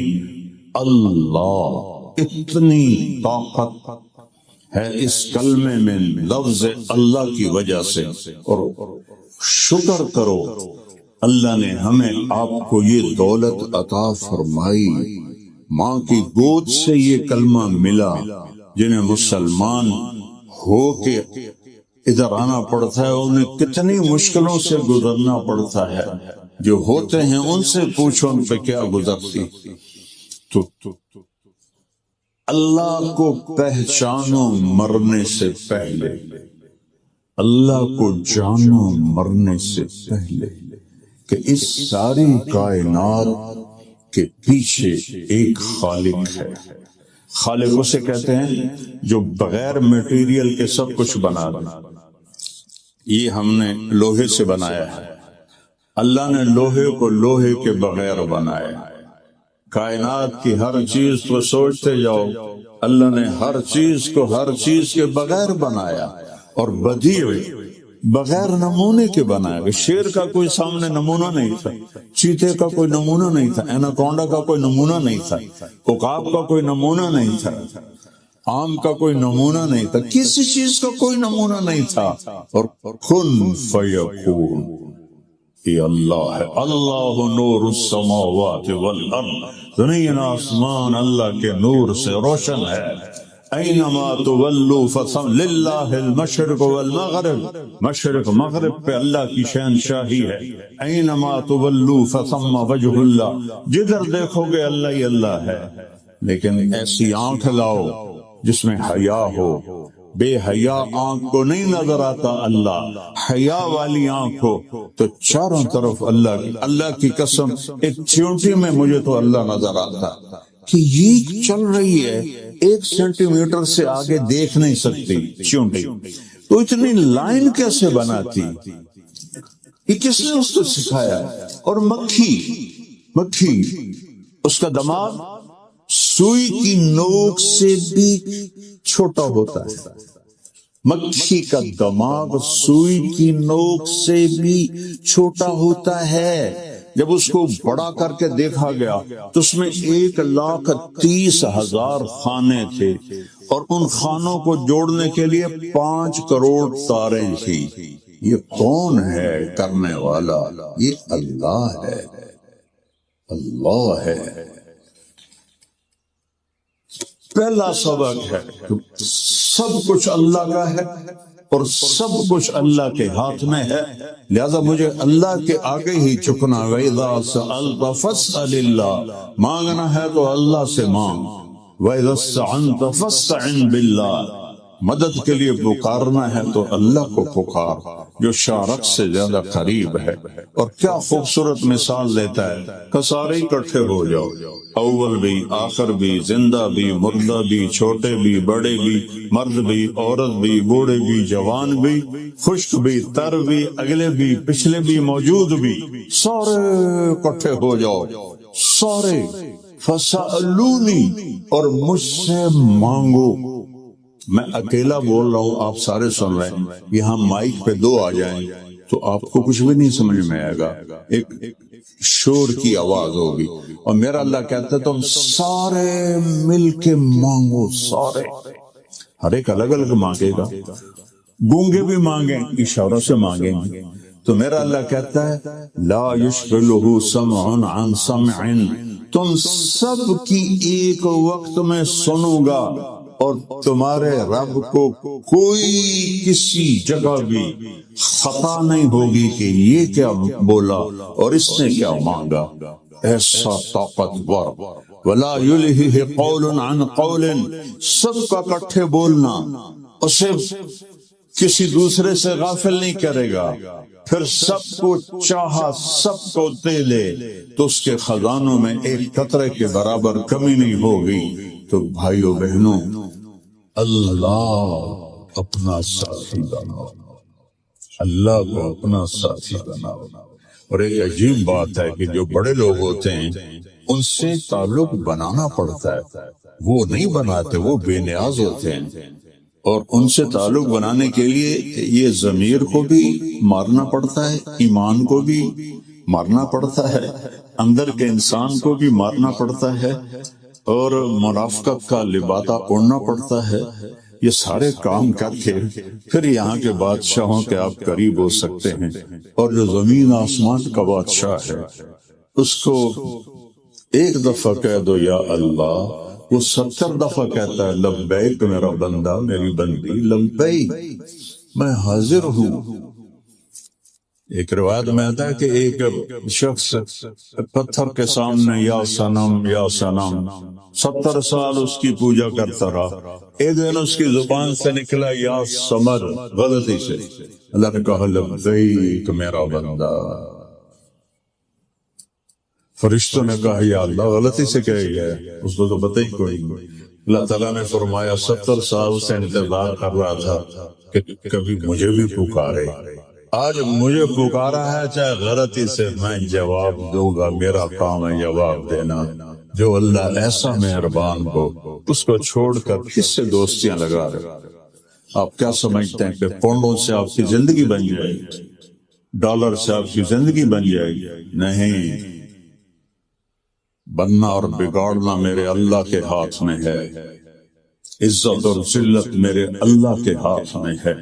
اللہ، اتنی طاقت ہے اس کلمے میں لفظ اللہ کی وجہ سے، اور شکر کرو اللہ نے ہمیں آپ کو یہ دولت عطا فرمائی، ماں کی گود سے یہ کلمہ ملا۔ جنہیں مسلمان ہو کے ادھر آنا پڑتا ہے انہیں کتنی مشکلوں سے گزرنا پڑتا ہے، جو ہوتے ہیں ان سے پوچھو ان پہ کیا گزرتی۔ تو اللہ کو پہچانو مرنے سے پہلے، اللہ کو جانو مرنے سے پہلے، کہ اس ساری کائنات کے پیچھے ایک خالق ہے۔ خالق اسے کہتے ہیں جو بغیر میٹیریل کے سب کچھ بنا دے۔ یہ ہم نے لوہے سے بنایا ہے، اللہ نے لوہے کو لوہے کے بغیر بنایا۔ کائنات کی ہر چیز کو سوچتے جاؤ، اللہ نے ہر چیز کو ہر چیز کے بغیر بنایا، اور بدیع بغیر نمونے کے بنایا۔ شیر کا کوئی سامنے نمونہ نہیں تھا، چیتے کا کوئی نمونہ نہیں تھا، ایناکونڈا کا کوئی نمونہ نہیں تھا، عقاب کا کوئی نمونہ نہیں تھا، آم کا کوئی نمونہ نہیں تھا، کسی چیز کا کوئی نمونہ نہیں تھا، اور کن فیکون یہ اللہ ہے۔ اللہ نور السماوات والارض، زمین آسمان اللہ کے نور سے روشن ہے۔ اینما تولوا فثم للہ المشرق والمغرب، مشرق مغرب پہ اللہ کی شہنشاہی ہے۔ اینما تولوا فثم وجہ اللہ، جدھر دیکھو گے اللہ ہی اللہ ہے۔ لیکن ایسی آنکھ لاؤ جس میں حیا ہو، بے حیا آنکھ کو نہیں نظر آتا اللہ، حیا والی آنکھ ہو تو چاروں طرف اللہ کی قسم، ایک چیونٹی میں مجھے تو اللہ نظر آتا کہ یہ چل رہی ہے، 1 سینٹی میٹر سے آگے دیکھ نہیں سکتی چیونٹی، تو اتنی لائن کیسے بناتی؟ یہ کس نے اس کو سکھایا؟ اور مکھی اس کا دماغ سوئی کی نوک سے بھی چھوٹا ہوتا ہے، مکھی کا دماغ سوئی کی نوک سے بھی چھوٹا ہوتا ہے۔ جب اس کو بڑا کر کے دیکھا گیا تو اس میں 1,30,000 خانے تھے، اور ان خانوں کو جوڑنے کے لیے 5 کروڑ تاریں تھی۔ یہ کون ہے کرنے والا؟ یہ اللہ ہے، اللہ ہے۔ پہلا سبق ہے کہ سب کچھ اللہ کا ہے اور سب کچھ اللہ کے ہاتھ میں ہے، لہذا مجھے اللہ کے آگے ہی جھکنا۔ وَإِذَا سَأَلْتَ فَاسْأَلِ اللَّهِ، مانگنا ہے تو اللہ سے مانگ۔ وَإِذَا اسْتَعَنْتَ فَاسْتَعِنْ بِاللَّهِ، مدد کے لیے پکارنا ہے تو اللہ کو پکار جو شارک سے زیادہ قریب ہے۔ اور کیا خوبصورت مثال دیتا ہے کہ سارے اکٹھے ہو جاؤ، اول بھی، آخر بھی، زندہ بھی، مردہ بھی، چھوٹے بھی، بڑے بھی، مرد بھی، عورت بھی، بوڑھے بھی، جوان بھی، خشک بھی، تر بھی، اگلے بھی، پچھلے بھی، موجود بھی، سارے اکٹھے ہو جاؤ، سارے فَسَأَلُونِي، اور مجھ سے مانگو۔ میں اکیلا بول رہا ہوں، آپ سارے سن رہے ہیں، یہاں مائک پہ 2 آ جائیں تو آپ کو کچھ بھی نہیں سمجھ میں آئے گا، ایک شور کی آواز ہوگی، اور میرا اللہ کہتا ہے تم سارے مل کے مانگو، سارے، ہر ایک الگ الگ مانگے گا، گونگے بھی مانگیں، اشاروں سے مانگیں گے۔ تو میرا اللہ کہتا ہے لا یشغلہ سمع عن سمع، تم سب کی ایک وقت میں سنوں گا، اور تمہارے رب کو کوئی کسی جگہ بھی خطا نہیں ہوگی کہ یہ کیا بولا اور اس نے کیا مانگا۔ ایسا طاقتور، ولا یلہہ قول عن قول، سب کا اکٹھے بولنا اسے کسی دوسرے سے غافل نہیں کرے گا۔ پھر سب کو چاہا سب کو دے لے تو اس کے خزانوں میں ایک قطرے کے برابر کمی نہیں ہوگی۔ تو بھائیو بہنوں، اللہ اپنا ساتھی بناؤ، اللہ کو اپنا ساتھی بناؤ۔ اور ایک عجیب بات ہے کہ جو بڑے لوگ ہوتے ہیں ان سے تعلق بنانا پڑتا ہے، وہ نہیں بناتے، وہ بے نیاز ہوتے ہیں، اور ان سے تعلق بنانے کے لیے یہ ضمیر کو بھی مارنا پڑتا ہے، ایمان کو بھی مارنا پڑتا ہے، اندر کے انسان کو بھی مارنا پڑتا ہے، اور منافقت کا لبادہ اڑنا پڑتا ہے۔ یہ سارے کام کر کے پھر یہاں کے بادشاہوں کے آپ قریب ہو سکتے ہیں، اور جو زمین آسمان کا بادشاہ ہے اس کو ایک دفعہ کہہ دو یا اللہ، وہ 70 دفعہ کہتا ہے لبیک میرا بندہ، میری بندی، لبیک میں حاضر ہوں۔ ایک روایت میں آتا ہے کہ ایک شخص پتھر کے سامنے یا صنم یا صنم 70 سال اس کی پوجا کرتا رہا، ایک دن اس کی زبان سے نکلا یا سمر، غلطی سے، اللہ نے کہا لبیک میرا بندہ۔ فرشتوں نے کہا یا اللہ غلطی سے کہہ گیا، اس کو تو پتہ ہی کوئی نہیں۔ اللہ تعالیٰ نے فرمایا 70 سال سے انتظار کر رہا تھا کہ کبھی مجھے بھی پکارے، آج مجھے پکارا ہے، چاہے غلطی سے، میں جواب دوں گا، میرا کام ہے جواب دینا۔ جو اللہ ایسا مہربان ہو اس کو چھوڑ کر کس سے دوستیاں لگا رہے؟ آپ کیا سمجھتے ہیں کہ پونڈوں سے آپ کی زندگی بن جائے گی، ڈالر سے آپ کی زندگی بن جائے گی؟ نہیں، بننا اور بگاڑنا میرے اللہ کے ہاتھ میں ہے، عزت اور ذلت میرے اللہ کے ہاتھ میں ہے،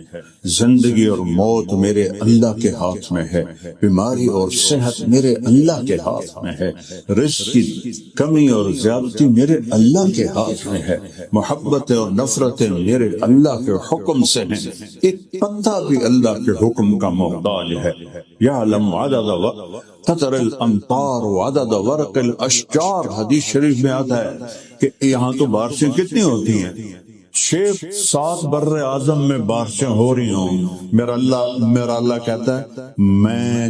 زندگی اور موت میرے اللہ کے ہاتھ میں ہے، بیماری اور صحت میرے اللہ کے ہاتھ میں ہے، رزق کی کمی اور زیادتی میرے اللہ کے ہاتھ میں ہے، محبتیں اور نفرتیں میرے اللہ کے حکم سے ہیں، ایک پتا بھی اللہ کے حکم کا محتاج ہے۔ یعلم عدد قطر الامطار وعدد ورق الاشجار، حدیث شریف میں آتا ہے کہ یہاں تو بارشیں کتنی ہوتی ہیں، 7 بر اعظم میں بارشیں ہو رہی ہوں، میرا اللہ کہتا ہے میں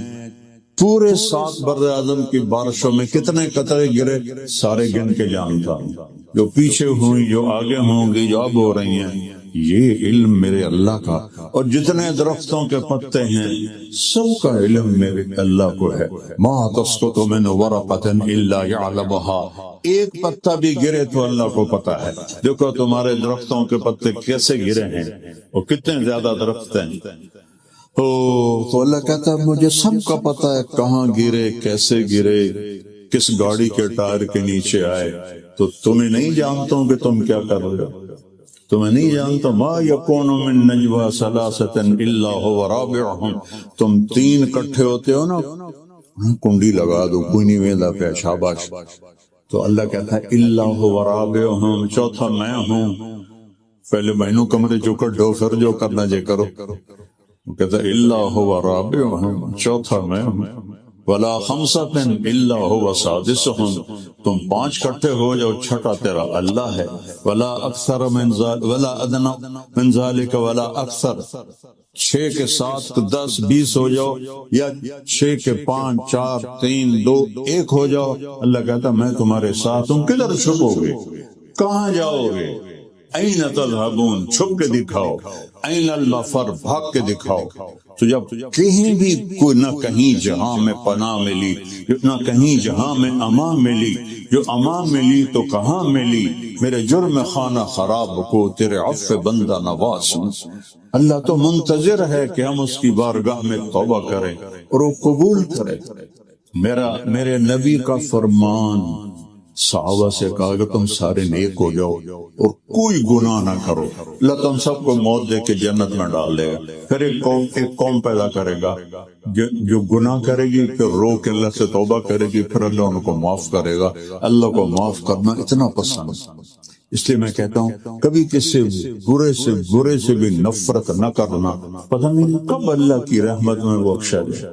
پورے 7 بر اعظم کی بارشوں میں کتنے قطرے گرے سارے گن کے جانتا ہوں، جو پیچھے ہوئی، جو آگے ہوں گی، جو اب ہو رہی ہیں، یہ علم میرے اللہ کا، اور جتنے درختوں کے پتے ہیں سب کا علم میرے اللہ کو ہے۔ ما تسقط من ورقۃ الا يعلمها، ایک پتا بھی گرے تو اللہ کو پتا ہے۔ دیکھو تمہارے درختوں کے پتے کیسے گرے ہیں اور کتنے زیادہ درخت ہیں۔ تو اللہ کہتا ہے مجھے سب کا پتا ہے، کہاں گرے، کیسے گرے، کس گاڑی کے ٹائر کے نیچے آئے۔ تو تمہیں نہیں جانتا ہوں کہ تم کیا کر رہے ہو، تمہیں نہیں جانتا۔ ما یکون من نجوى ثلاثة الا هو رابعهم، تم تین اکٹھے ہوتے ہو نا، کنڈی لگا دو، کوئی نہیں ویندا پہ، شاباش۔ تو اللہ کہتا ہے الا هو رابعهم، چوتھا میں ہوں۔ پہلے مینوں کمرے چ کڈو، پھر جو کرنا جے کرو۔ وہ کہتا ہے الا هو رابعهم، چوتھا میں ہوں۔ ولا خمسۃ الا هو سادسهم، تم پانچ کٹھے ہو جاؤ، چھٹا تیرا اللہ ہے۔ ولا اکثر من ذلك ولا ادنى من ذلك ولا اکثر، 6 کے 7 10 20 ہو جاؤ، یا 6 کے 5 4 3 2 1 ہو جاؤ، اللہ کہتا میں تمہارے ساتھ ہوں۔ کدھر چھپو گے، کہاں جاؤ گے؟ این تذهبون، چھپ کے دکھاؤ۔ این المفر، بھاگ کے دکھاؤ۔ تو جب کہیں بھی کوئی نہ کہیں جہاں میں پناہ ملی، نہ کہیں جہاں میں امان ملی، جو امان ملی تو کہاں ملی؟ میرے جرم خانہ خراب کو تیرے عفو بندہ نواز ہوں۔ اللہ تو منتظر ہے کہ ہم اس کی بارگاہ میں توبہ کریں اور وہ قبول کرے۔ میرے نبی کا فرمان، صحابہ سے کہا کہ تم سارے نیک ہو جاؤ اور کوئی گناہ نہ کرو، اللہ تم سب کو موت دے کے جنت میں ڈال دے گا۔ پھر ایک قوم پیدا کرے گا جو گناہ کرے گی، پھر رو کے اللہ سے توبہ کرے گی، پھر اللہ ان کو معاف کرے گا۔ اللہ کو معاف کرنا اتنا پسند، اس لیے میں کہتا ہوں کبھی کسی برے سے بھی نفرت نہ کرنا، پتہ نہیں کب اللہ کی رحمت میں وہ بخشا جائے،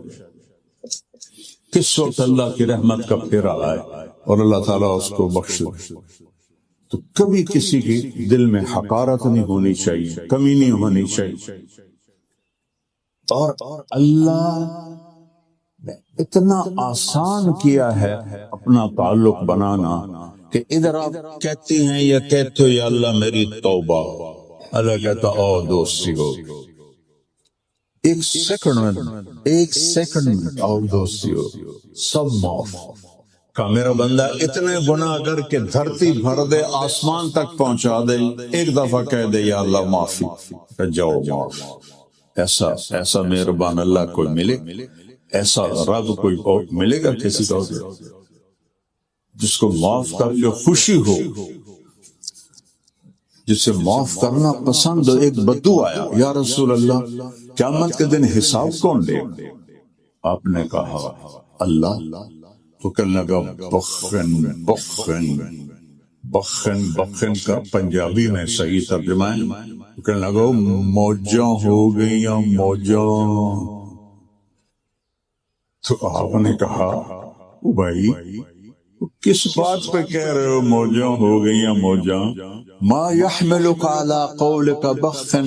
کس وقت اللہ کی رحمت کا پھیرا آئے اور اللہ تعالیٰ اس کو بخش دے۔ تو کبھی کسی کے دل میں حقارت نہیں ہونی چاہیے، کمی نہیں ہونی چاہیے۔ اور اللہ نے اتنا آسان کیا ہے اپنا تعلق بنانا کہ ادھر آپ کہتے ہیں یا کہتے ہو یا اللہ میری توبہ، اللہ کہتا او دوستی ہو، ایک سیکنڈ میں او دوستی ہو، سب معاف۔ کہ میرا بندہ اتنے گناہ کر کے دھرتی بھر دے، آسمان تک پہنچا دے، ایک دفعہ کہہ دے یا اللہ معافی، کہ جاؤ معاف۔ ایسا مہربان اللہ کوئی ملے، ایسا رب کوئی اور ملے گا کسی کا جس کو معاف کر کے خوشی ہو، جسے معاف کرنا پسند ہو۔ ایک بدو آیا، یا رسول اللہ قیامت کے دن حساب کون لے گا؟ آپ نے کہا اللہ۔ تو کہنے لگا بخن کا پنجابی میں صحیح ترجمہ ہے، کہنے لگا موجاں ہو گئی موجاں۔ تو آپ نے کہا بھائی کس بات پہ کہہ رہے ہو موجاں ہو گئی موجاں؟ ما يحملك على قولك بخن،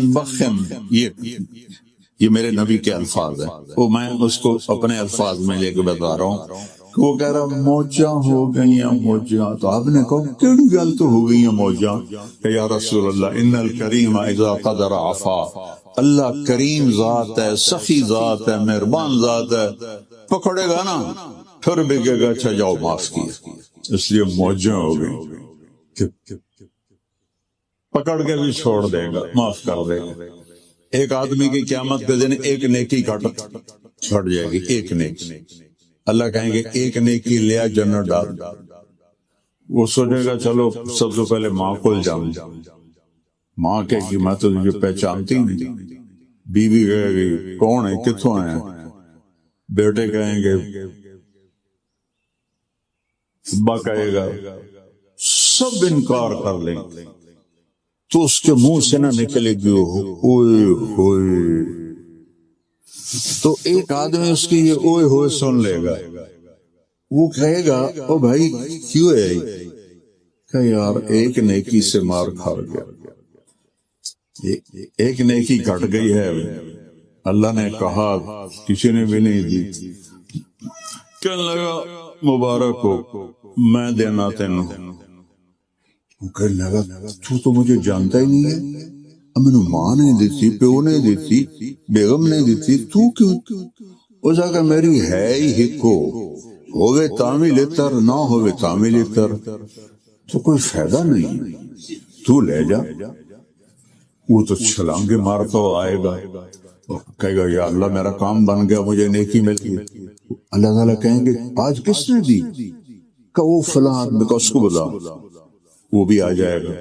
یہ میرے نبی کے الفاظ ہیں، وہ میں اس کو اپنے الفاظ میں لے کے بتا رہا ہوں۔ وہ کہہ رہا موجاں ہو گئی موجاں، تو آپ نے کہا کیڑی گل تو ہو گئی موجاں؟ کہ یا رسول اللہ ان الکریم اذا قدر عفا، اللہ کریم ذات ہے، سخی ذات ہے، مہربان ذات ہے، پکڑے گا نا پھر بھی کہے گا اچھا جاؤ معاف کیا، اس لیے موجاں ہو گئی، پکڑ کے بھی چھوڑ دے گا، معاف کر دے گا۔ ایک آدمی کی قیامت کے دن ایک نیکی گھٹ جائے گی، ایک نیکی، اللہ کہیں گے ایک نیکی لیا جنت ڈال۔ وہ سوچے گا چلو سب سے پہلے ماں کو جاؤں، ماں کہے گی میں تو تجھے پہچانتی نہیں، بیوی کہے گی کون ہے کتوں آئے ہیں، بیٹے کہیں گے، ابا کہے گا، سب انکار کر لیں، تو اس کے منہ سے نہ نکلے گی اوئے ہوئے، تو ایک آدمی اس کی یہ اوئے ہوئے سن لے گا، وہ کہے گا او بھائی کیوں ہے، کہ یار ایک نیکی سے مار کھا گیا، ایک نیکی گھٹ گئی ہے، اللہ نے کہا کسی نے بھی نہیں دی، کہنے لگا مبارک ہو میں دینا تینوں، کہنے لگا تو مجھے جانتا ہی نہیں ہے، مینو ماں نہیں دیتی، پیو نہیں دیتی، بیگم نہیں دیتی، تو کیوں؟ اس آگا میری ہے ہی ہکو، ہوئے تعمیل تر نہ ہوئے تعمیل تر، تو کوئی فائدہ نہیں، تو لے جا۔ وہ تو چھلانگے مارتا آئے گا، کہے گا یا اللہ میرا کام بن گیا، مجھے نیکی مل گئی۔ اللہ تعالیٰ کہیں گے آج کس نے دی؟ کہ وہ فلاں آدمی کا، اس کو بلا، وہ بھی آ جائے گا۔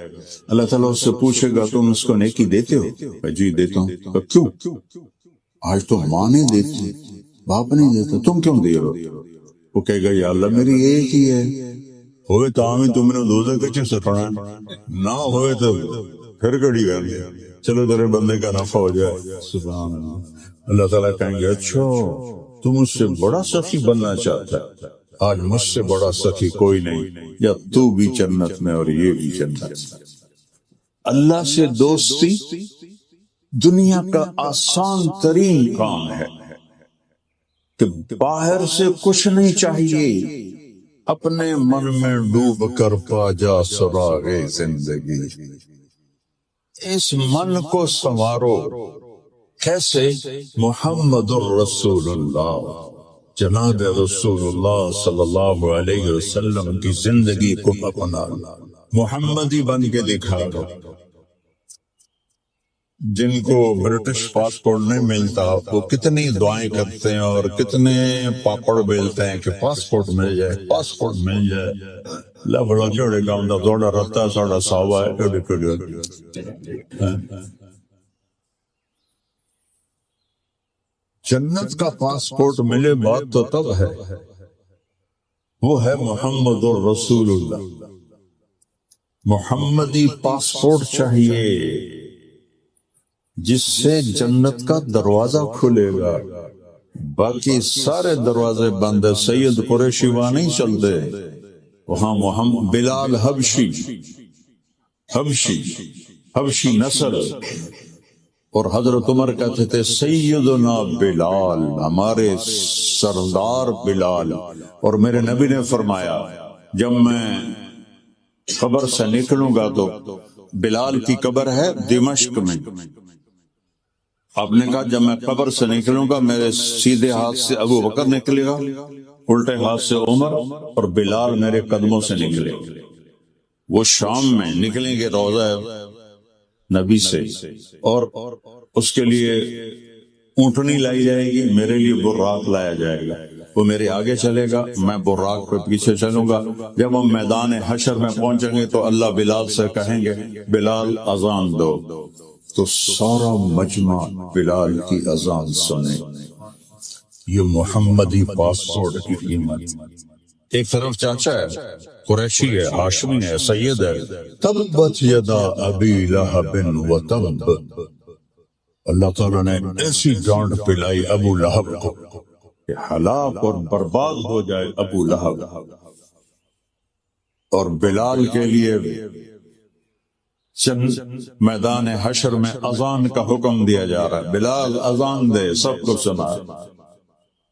اللہ تعالیٰ اس سے پوچھے گا تم اس کو نیکی دیتے ہو؟ جی دیتا ہوں۔ کہ کیوں؟ آج تو ماں نہیں دیتی، باپ نہیں دیتا، تم کیوں دے رہو؟ وہ کہے گا یا اللہ میری ایک ہی ہے، ہوئے تو آمین تم نے دوزہ کچھ سے پڑھا، نہ ہوئے تو پھر کڑی کر لیا، چلو تیرے بندے کا نفع ہو جائے۔ سبحان اللہ۔ اللہ تعالیٰ کہیں گے اچھا تم مجھ سے بڑا سخی بننا چاہتا ہے، آج مجھ سے بڑا سخی کوئی نہیں، یا تو بھی جنت میں اور یہ بھی جنت میں۔ اللہ سے دوستی دنیا کا آسان ترین کام ہے کہ باہر سے کچھ نہیں چاہیے، اپنے من میں ڈوب کر پا جا سراغ زندگی۔ اس من کو سنوارو، کیسے؟ محمد الرسول اللہ، جناب رسول اللہ صلی اللہ علیہ وسلم کی زندگی کو اپنا محمدی بن کے دکھا دو۔ جن کو برٹش پاسپورٹ نہیں ملتا وہ کتنی دعائیں کرتے ہیں اور کتنے پاپڑ بیلتے ہیں کہ پاسپورٹ مل جائے، پاسپورٹ مل جائے۔ لبڑا جوڑے گاؤں دا دوڑا رہتا ساڑا ساوا ہے کڑی کڑی۔ جنت کا پاسپورٹ ملے بات تو تب ہے، وہ ہے محمد الرسول اللہ۔ محمدی پاسپورٹ چاہیے جس سے جنت کا دروازہ کھلے گا، باقی سارے دروازے بند ہے۔ سید قریشی وہاں نہیں چلتے، وہاں محمد بلال حبشی نسل، اور حضرت عمر کہتے تھے سیدنا بلال، ہمارے سردار بلال۔ اور میرے نبی نے فرمایا جب میں قبر سے نکلوں گا تو بلال کی قبر ہے دمشق میں، آپ نے کہا جب میں قبر سے نکلوں گا میرے سیدھے ہاتھ سے ابو بکر نکلے گا، الٹے ہاتھ سے عمر، اور بلال میرے قدموں سے نکلے گا۔ وہ شام میں نکلیں گے روضہ نبی سے، اور اس کے لیے اونٹنی لائی جائے گی، میرے لیے براق لایا جائے گا، وہ میرے آگے چلے گا، میں براق پہ پیچھے چلوں گا۔ جب ہم میدان حشر میں پہنچیں گے تو اللہ بلال سے کہیں گے بلال اذان دو، تو سارا مجمع بلال کی اذان سنے۔ یہ محمدی پاسپورٹ کی قیمت۔ ایک طرف چاچا ہے، قریشی ہے، ہاشمی ہے، سید ہے، تبت یدا ابی لہب وتب، اللہ تعالیٰ نے ایسی ڈانٹ پلائی ابو لہب کو کہ ہلاک اور برباد ہو جائے ابو لہب۔ اور بلال کے لیے میدان حشر میں اذان کا حکم دیا جا رہا ہے، بلال اذان دے، سب کو سنا۔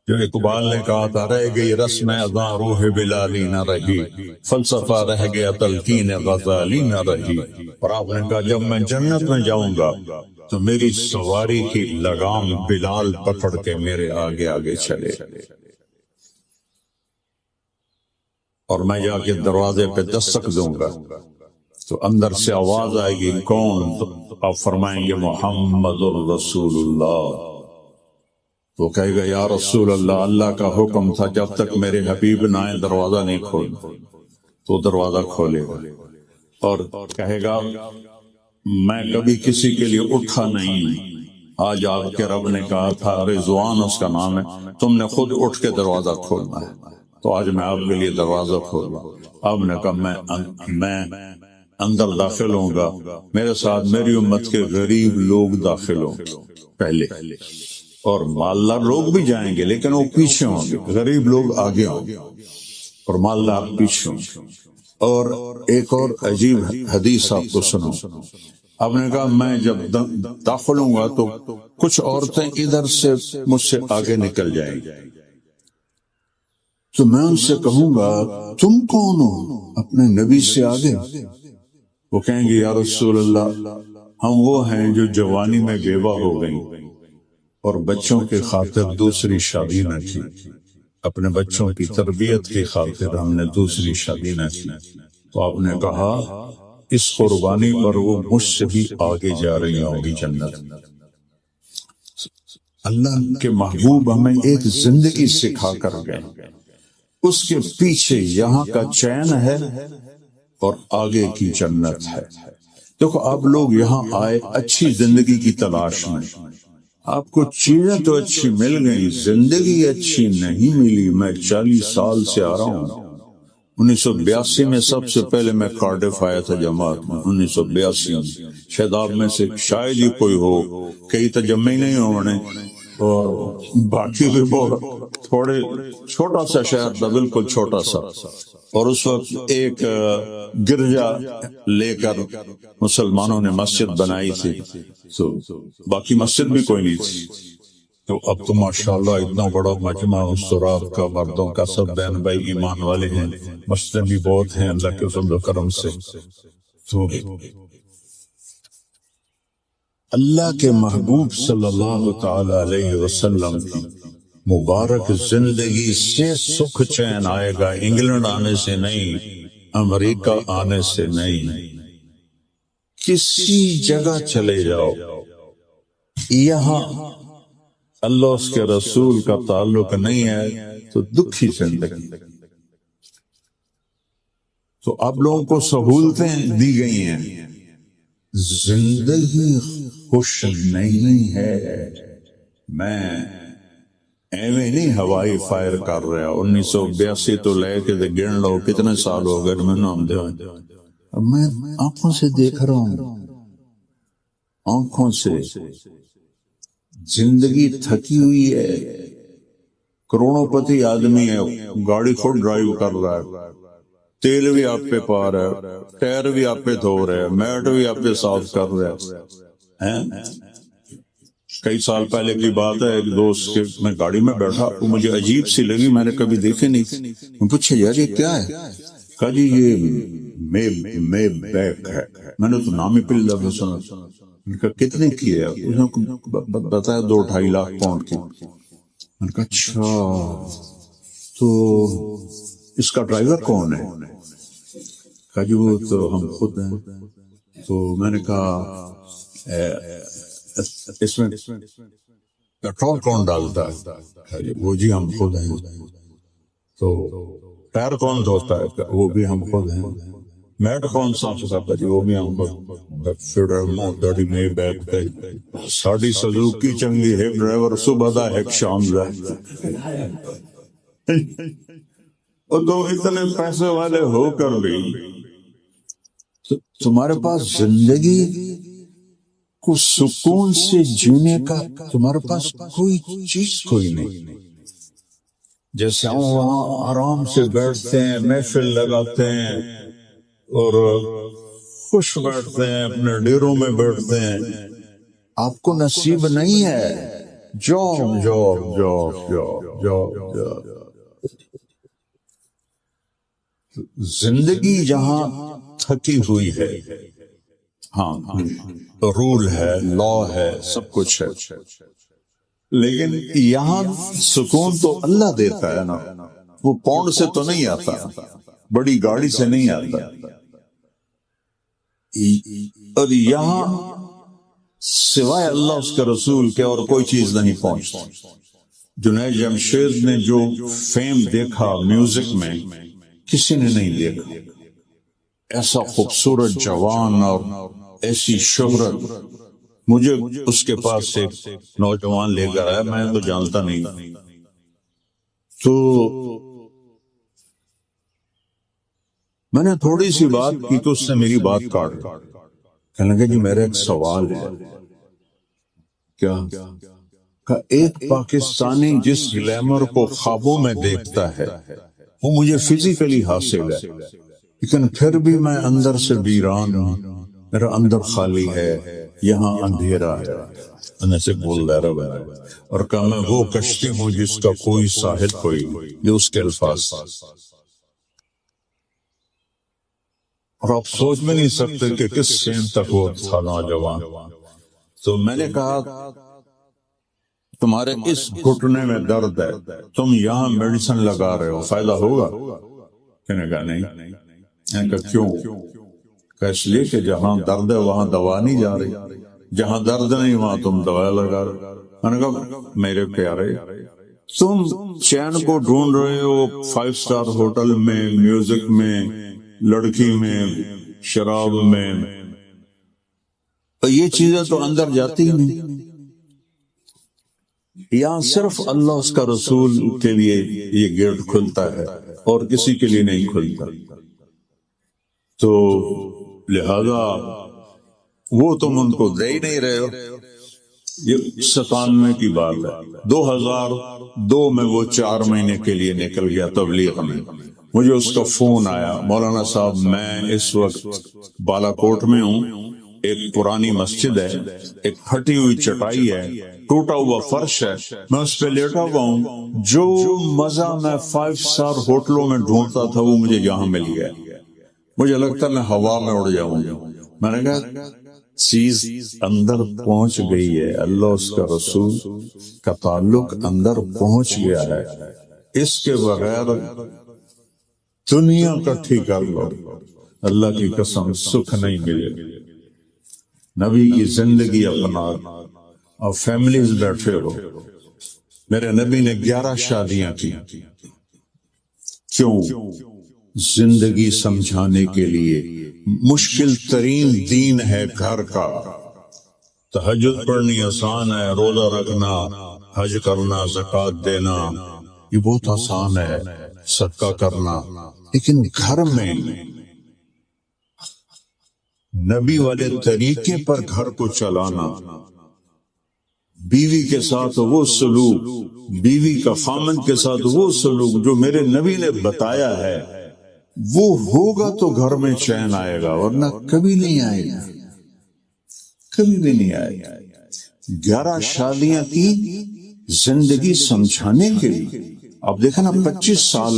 جو اقبال نے کہا تھا رہ گئی رسم اذان روح بلالی نہ رہی، فلسفہ رہ گیا تلقین غزالی نہ رہی۔ اور آپ نے کہا جب میں جنت میں جاؤں گا تو میری سواری کی لگام بلال پکڑ کے میرے آگے آگے چلے، اور میں جا کے دروازے پہ دستک دوں گا تو اندر سے آواز آئے گی کون؟ آپ فرمائیں گے محمد الرسول اللہ۔ تو کہے گا یا رسول اللہ، اللہ کا حکم تھا جب تک میرے حبیب نہ آئے دروازہ نہیں کھول، تو دروازہ کھولے گا اور کہے گا میں کبھی کسی کے لیے اٹھا نہیں، آج آپ کے رب نے کہا تھا، رضوان اس کا نام ہے، تم نے خود اٹھ کے دروازہ کھولنا ہے، تو آج میں آپ کے لیے دروازہ کھول رہا ہوں۔ آپ نے کہا میں اندر داخل ہوں گا، میرے ساتھ میری امت کے غریب لوگ داخل ہوں پہلے، اور مالدار لوگ بھی جائیں گے لیکن وہ پیچھے ہوں گے، غریب لوگ آگے ہوں گے اور مالدار پیچھے ہوں گے۔ اور ایک اور عجیب حدیث آپ کو سنوں، آپ نے کہا میں جب داخل ہوں گا تو کچھ عورتیں ادھر سے مجھ سے آگے نکل جائیں گی، تو میں ان سے کہوں گا تم کون ہو؟ اپنے نبی سے آگے۔ وہ کہیں گے یا رسول اللہ ہم وہ ہیں جو جوانی میں بیوہ ہو گئیں اور بچوں کی خاطر دوسری شادی نہ کی، اپنے بچوں کی تربیت کی خاطر ہم نے دوسری شادی نہ کی۔ تو آپ نے کہا اس قربانی پر وہ مجھ سے بھی آگے جا رہی ہوں گی جنت۔ اللہ کے محبوب ہمیں ایک زندگی سکھا کر گئے، اس کے پیچھے یہاں کا چین ہے اور آگے کی جنت ہے۔ دیکھو آپ لوگ یہاں آئے اچھی زندگی کی تلاش میں، آپ کو چیزیں تو اچھی مل گئی، زندگی اچھی نہیں ملی۔ میں 40 سال سے آ رہا ہوں، 1982 میں سب سے پہلے میں کارڈف آیا تھا جماعت میں، 1982 میں۔ شاید آپ میں سے شاید ہی کوئی ہو، کئی تجمع نہیں ہونے، اور باقی بھی بہت تھوڑے، چھوٹا سا شہر تھا، بالکل چھوٹا سا، اور اس وقت ایک گرجا لے کر مسلمانوں نے مسجد بنائی تھی، تو باقی مسجد بھی کوئی نہیں تھی۔ تو اب تو ماشاءاللہ اتنا بڑا مجمع استراد کا، مردوں کا، سب بہن بھائی ایمان والے ہیں، مسجد بھی بہت ہیں اللہ کے فضل و کرم سے۔ تو اللہ کے محبوب صلی اللہ تعالی علیہ وسلم کی مبارک زندگی سے سکھ چین آئے گا، انگلینڈ آنے سے نہیں، امریکہ آنے سے نہیں۔ کسی جگہ چلے جاؤ، یہاں اللہ اس کے رسول کا تعلق نہیں ہے تو دکھی زندگی۔ تو آپ لوگوں کو سہولتیں دی گئی ہیں، زندگی خوش نہیں ہے۔ میں ایویں نہیں ہوائی فائر کر رہا، 1982 تو لے کے گن لو کتنے سال ہو گئے میں نام دے، اب میں آنکھوں سے دیکھ رہا ہوں، آنکھوں سے زندگی تھکی ہوئی ہے۔ کروڑوں پتی آدمی ہے، گاڑی خود ڈرائیو کر رہا ہے، تیل بھی آپ پہ پا رہا ہے، ٹائر بھی آپ پہ دھو رہے ہیں، میٹ بھی آپ پہ صاف کر رہے ہیں۔ کئی سال پہلے کی بات ہے، ایک دوست کے میں گاڑی میں بیٹھا، وہ مجھے عجیب سی لگی، میں نے کبھی دیکھی نہیں تھی۔ میں پوچھا یار یہ کیا ہے؟ کہا جی یہ مے بیک ہے۔ میں نے تو نام ہی پہلی دفعہ سنا۔ میں نے کہا کتنے کی ہے؟ اس نے بتایا 2-2.5 لاکھ پاؤنڈ کی۔ میں نے کہا اچھا تو اس کا ڈرائیور کون ہے؟ کہا جی وہ تو ہم خود ہیں۔ تو میں نے کہا اس میں پیٹرول کون ڈالتا ہے؟ وہ جی ہم خود ہیں۔ تو ٹائر کون دھوتا ہے؟ وہ بھی ہم خود ہیں۔ میٹ کون صاف کرتا ہے؟ وہ بھی ہم خود۔ فیڈر موڈی میں بیک پہ ساڑی سزوکی چنگی ہے ڈرائیور صبح دا ہے شام دا۔ اور تو اتنے پیسے والے ہو کر بھی تمہارے پاس زندگی کو سکون سے جینے کا تمہارے پاس کوئی چیز کوئی نہیں۔ جیسے ہم وہاں آرام سے بیٹھتے ہیں، محفل لگاتے ہیں اور خوش بیٹھتے ہیں، اپنے ڈیروں میں بیٹھتے ہیں، آپ کو نصیب نہیں ہے۔ Job job job job job job. زندگی جہاں تھکی ہوئی ہے، ہاں رول ہے، لا ہے، سب کچھ ہے، لیکن یہاں سکون تو اللہ دیتا ہے نا، وہ پاؤنڈ سے تو نہیں آتا، بڑی گاڑی سے نہیں آتا۔ اور یہاں سوائے اللہ اس کے رسول کے اور کوئی چیز نہیں پہنچتی۔ جنید جمشید نے جو فیم دیکھا میوزک میں کسی نے نہیں دیکھا، ایسا خوبصورت جوان اور ایسی شہرت۔ مجھے اس کے پاس ایک نوجوان لے کر آیا، میں تو جانتا نہیں، تو میں نے تھوڑی سی بات کی تو اس نے میری بات کاٹ دی۔ کہنے لگا جی میرا ایک سوال ہے۔ کیا؟ کہ ایک پاکستانی جس گلیمر کو خوابوں میں دیکھتا ہے وہ مجھے فزیکلی حاصل ہے، لیکن پھر بھی میں اندر سے ویران ہوں، میرا اندر خالی ہے، یہاں اندھیرا ہے۔ میں سے بول رہا ہے اور کہا میں وہ کشتی ہوں جس کا کوئی ساحل کوئی، یہ اس کے الفاظ۔ اور آپ سوچ بھی نہیں سکتے کہ کس سین تک وہ تھا نوجوان. تو میں نے کہا تمہارے اس گھٹنے میں درد ہے، تم یہاں میڈیسن لگا رہے ہو، فائدہ ہوگا؟ کہنے کہا نہیں. میں نے کہا کیوں؟ کہ اس لیے کہ جہاں درد ہے وہاں دوا نہیں جا رہی، جہاں درد نہیں وہاں تم دوا لگا رہے. میں نے کہا میرے پیارے، تم چین کو ڈھونڈ رہے ہو 5 اسٹار ہوٹل میں، میوزک میں، لڑکی میں، شراب میں، یہ چیزیں تو اندر جاتی ہی نہیں. یہاں صرف اللہ اس کا رسول کے لیے یہ گیٹ کھلتا ہے اور کسی کے لیے نہیں کھلتا. تو لہذا وہ تم ان کو دے ہی نہیں رہے ہو. یہ 97 کی بات ہے. 2002 میں وہ 4 مہینے کے لیے نکل گیا تبلیغ میں. مجھے اس کا فون آیا، مولانا صاحب میں اس وقت بالا کوٹ میں ہوں، ایک پرانی مسجد ہے، ایک پھٹی ہوئی چٹائی ہے، ٹوٹا ہوا فرش ہے، میں اس پہ لیٹا ہوا ہوں. جو مزہ میں 5 اسٹار ہوٹلوں میں ڈھونڈتا تھا وہ مجھے یہاں مل گیا. مجھے لگتا میں ہوا میں اڑ جاؤں گا. میں نے کہا چیز اندر پہنچ گئی ہے، اللہ اس کا رسول کا تعلق اندر پہنچ گیا ہے. اس کے بغیر دنیا کٹھی کر لو، اللہ کی قسم سکھ نہیں ملے. نبی کی زندگی اپنا اور فیملیز بیٹھے ہو. میرے نبی نے 11 شادیاں کی. کیوں؟ زندگی سمجھانے کے لیے. مشکل ترین دین ہے گھر کا. تہجد پڑھنی آسان ہے، روزہ رکھنا، حج کرنا، زکوٰۃ دینا یہ بہت آسان ہے، صدقہ کرنا. لیکن گھر میں نبی والے طریقے پر گھر کو چلانا، بیوی کے ساتھ وہ سلوک، بیوی کا خامن کے ساتھ وہ سلوک جو میرے نبی نے بتایا ہے، وہ ہوگا تو گھر میں چین آئے گا، ورنہ کبھی نہیں آئے گا، کبھی بھی نہیں آئے گا. 11 شادیاں کی زندگی سمجھانے کے لیے. اب دیکھیں نا 25 سال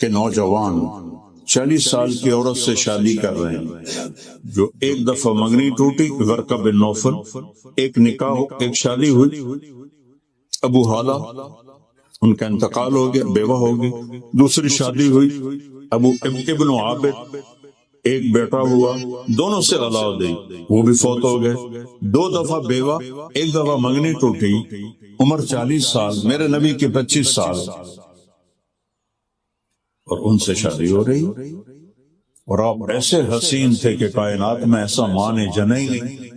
کے نوجوان 40 سال کی عورت سے شادی کر رہے ہیں. جو ایک دفعہ منگنی ٹوٹی ورقہ بن نوفل، ایک نکاح، ایک شادی ہوئی، ابو حالہ ان کا انتقال ہو گیا، بیوہ ہو گئی. دوسری شادی ہوئی ابو ابن عابد، ایک بیٹا ہوا، دونوں سے اولاد ہوئی، وہ بھی فوت ہو گئے. 2 دفعہ بیوہ، ایک دفعہ منگنی ٹوٹی. عمر 40 سال، میرے نبی کی 25 سال، اور ان سے شادی ہو رہی. اور آپ ایسے حسین تھے کہ کائنات میں ایسا مانے جنے ہی نہیں.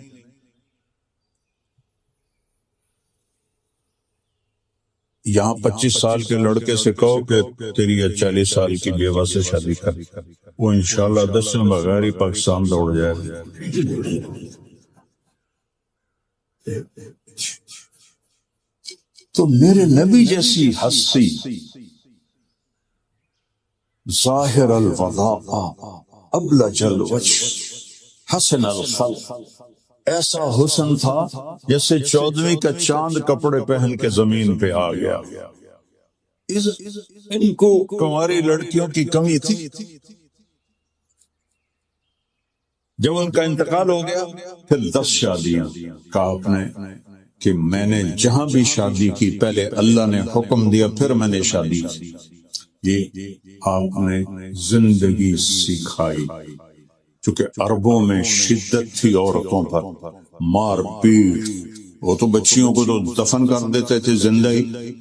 یہاں 25 سال کے لڑکے سے کہو کہ تیری 40 سال کی بیوہ سے شادی کر، وہ انشاءاللہ 10 میں بغیر ہی پاکستان دوڑ جائے. تو میرے نبی جیسی ہستی، ظاہر الوضاء ابلج الوجه حسن الخلق، ایسا حسن تھا جیسے 14ویں کا چاند کپڑے پہن کے زمین پہ آ گیا. ان کو کنواری لڑکیوں کی کمی تھی. جب ان کا انتقال ہو گیا پھر 10 شادیاں. کہا آپ نے کہ میں نے جہاں بھی شادی کی پہلے اللہ نے حکم دیا پھر میں نے شادی کی. یہ آپ نے زندگی سکھائی. چونکہ عربوں میں شدت تھی عورتوں پر، مار پیٹ، وہ تو بچیوں کو تو دفن کر دیتے تھے زندہ ہی،